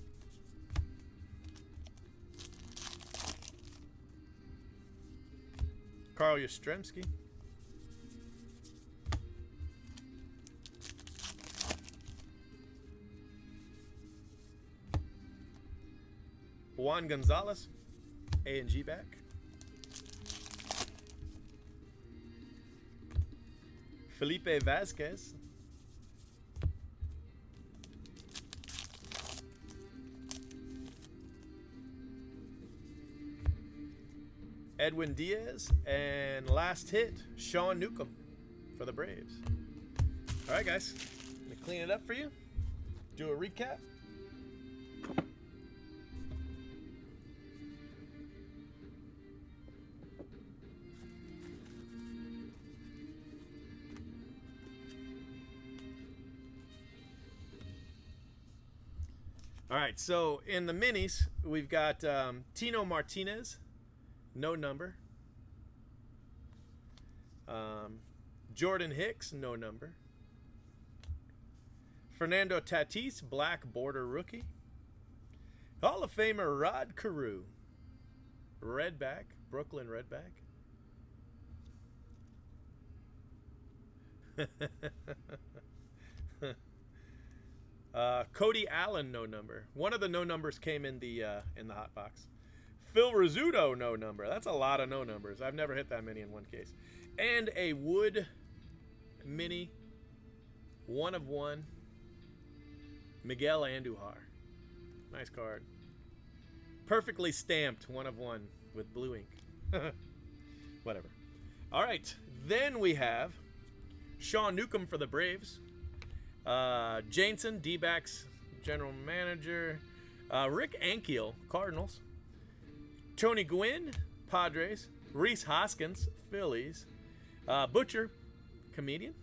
Carl Yastrzemski. Juan Gonzalez, A&G back. Felipe Vasquez. Edwin Diaz. And last hit, Sean Newcomb for the Braves. All right, guys. Let me clean it up for you. Do a recap. All right, so in the minis, we've got Tino Martinez, no number. Jordan Hicks, no number. Fernando Tatis, black border rookie. Hall of Famer Rod Carew, redback, Brooklyn redback. Cody Allen, no number. One of the no numbers came in the hot box. Phil Rizzuto, no number. That's a lot of no numbers. I've never hit that many in one case. And a Wood Mini, 1 of 1, Miguel Andujar. Nice card. Perfectly stamped, 1 of 1 with blue ink. Whatever. All right. Then we have Sean Newcomb for the Braves. Jansen, D-backs general manager. Rick Ankiel, Cardinals. Tony Gwynn, Padres. Rhys Hoskins, Phillies. Butcher, comedian.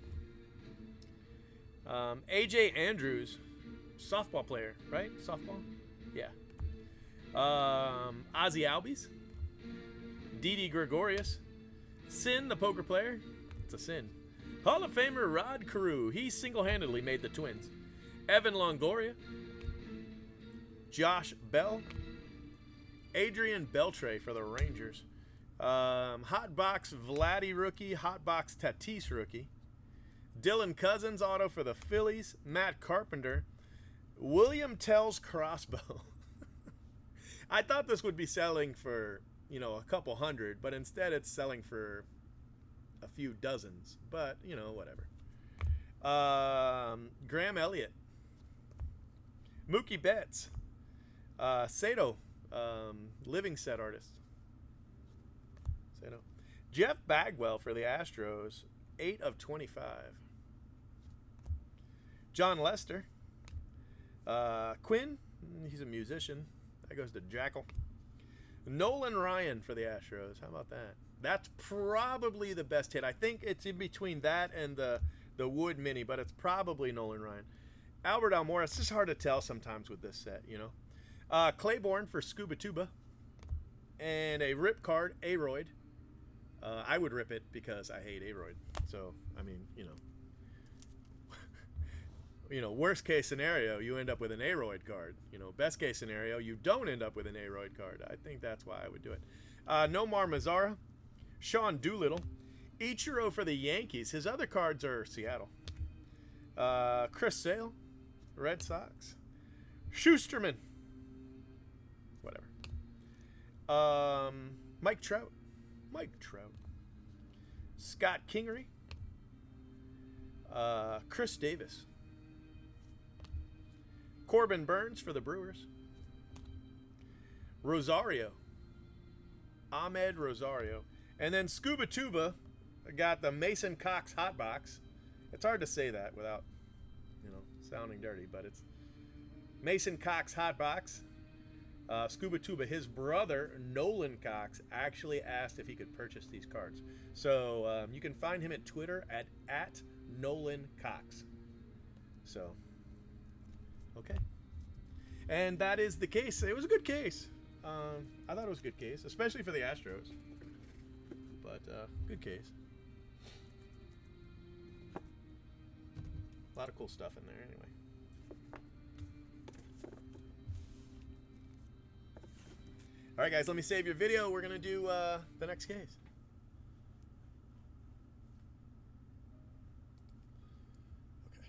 AJ Andrews, softball player, right? Softball? Yeah. Ozzy Albies. Didi Gregorius. Sin, the poker player. It's a sin. Hall of Famer Rod Carew. He single-handedly made the Twins. Evan Longoria. Josh Bell. Adrian Beltre for the Rangers. Hotbox Vladdy rookie. Hotbox Tatis rookie. Dylan Cousins auto for the Phillies. Matt Carpenter. William Tell's crossbow. I thought this would be selling for, you know, a couple hundred, but instead it's selling for a few dozens. But, you know, whatever. Graham Elliott. Mookie Betts. Sato. Living set artist. Sato. Jeff Bagwell for the Astros. 8 of 25. John Lester. Quinn. He's a musician. That goes to Jackal. Nolan Ryan for the Astros. How about that? That's probably the best hit. I think it's in between that and the Wood Mini, but it's probably Nolan Ryan. Albert Almora. It's just hard to tell sometimes with this set, you know. Claiborne for Scuba Tuba. And a rip card, Aroyd. I would rip it because I hate Aroyd. So, I mean, you know, worst case scenario, you end up with an Aroyd card. You know, best case scenario, you don't end up with an Aroyd card. I think that's why I would do it. Nomar Mazara, Sean Doolittle, Ichiro for the Yankees. His other cards are Seattle. Chris Sale, Red Sox. Schusterman, whatever. Mike Trout. Scott Kingery. Chris Davis. Corbin Burns for the Brewers. Rosario. Ahmed Rosario. And then Scuba Tuba got the Mason Cox hot box. It's hard to say that without, you know, sounding dirty, but it's Mason Cox hot box. Scuba Tuba, his brother, Nolan Cox, actually asked if he could purchase these cards. So you can find him at Twitter at Nolan Cox. So, okay. And that is the case. It was a good case. I thought it was a good case, especially for the Astros. But good case. A lot of cool stuff in there anyway. All right, guys, let me save your video. We're going to do the next case. Okay.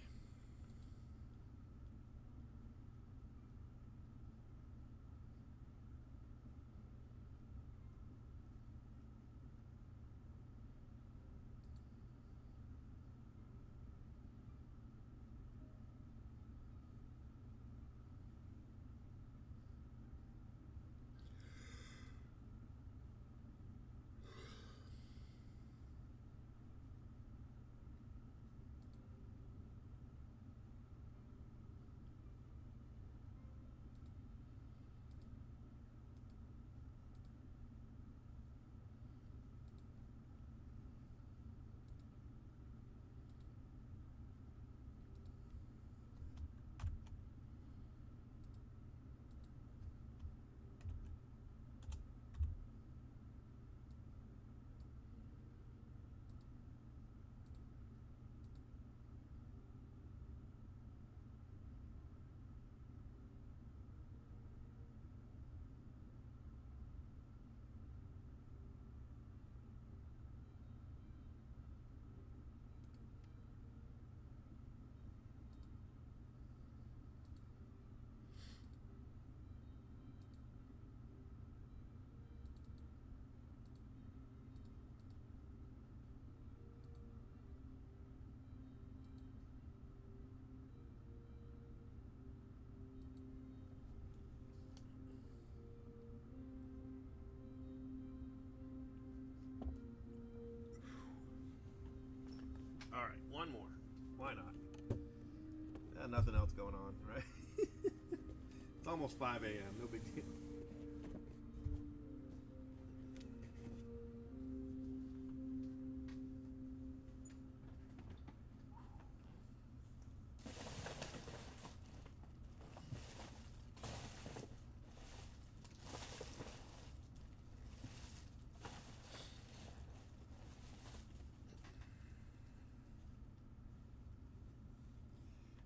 Got nothing else going on, right? It's almost 5 a.m. No big deal.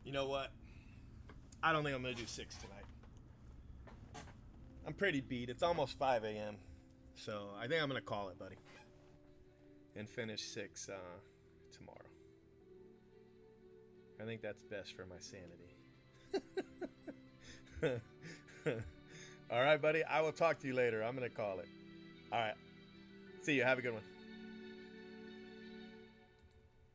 You know what? I don't think I'm going to do 6 tonight. I'm pretty beat. It's almost 5 a.m. So I think I'm going to call it, buddy. And finish 6 tomorrow. I think that's best for my sanity. All right, buddy. I will talk to you later. I'm going to call it. All right. See you. Have a good one.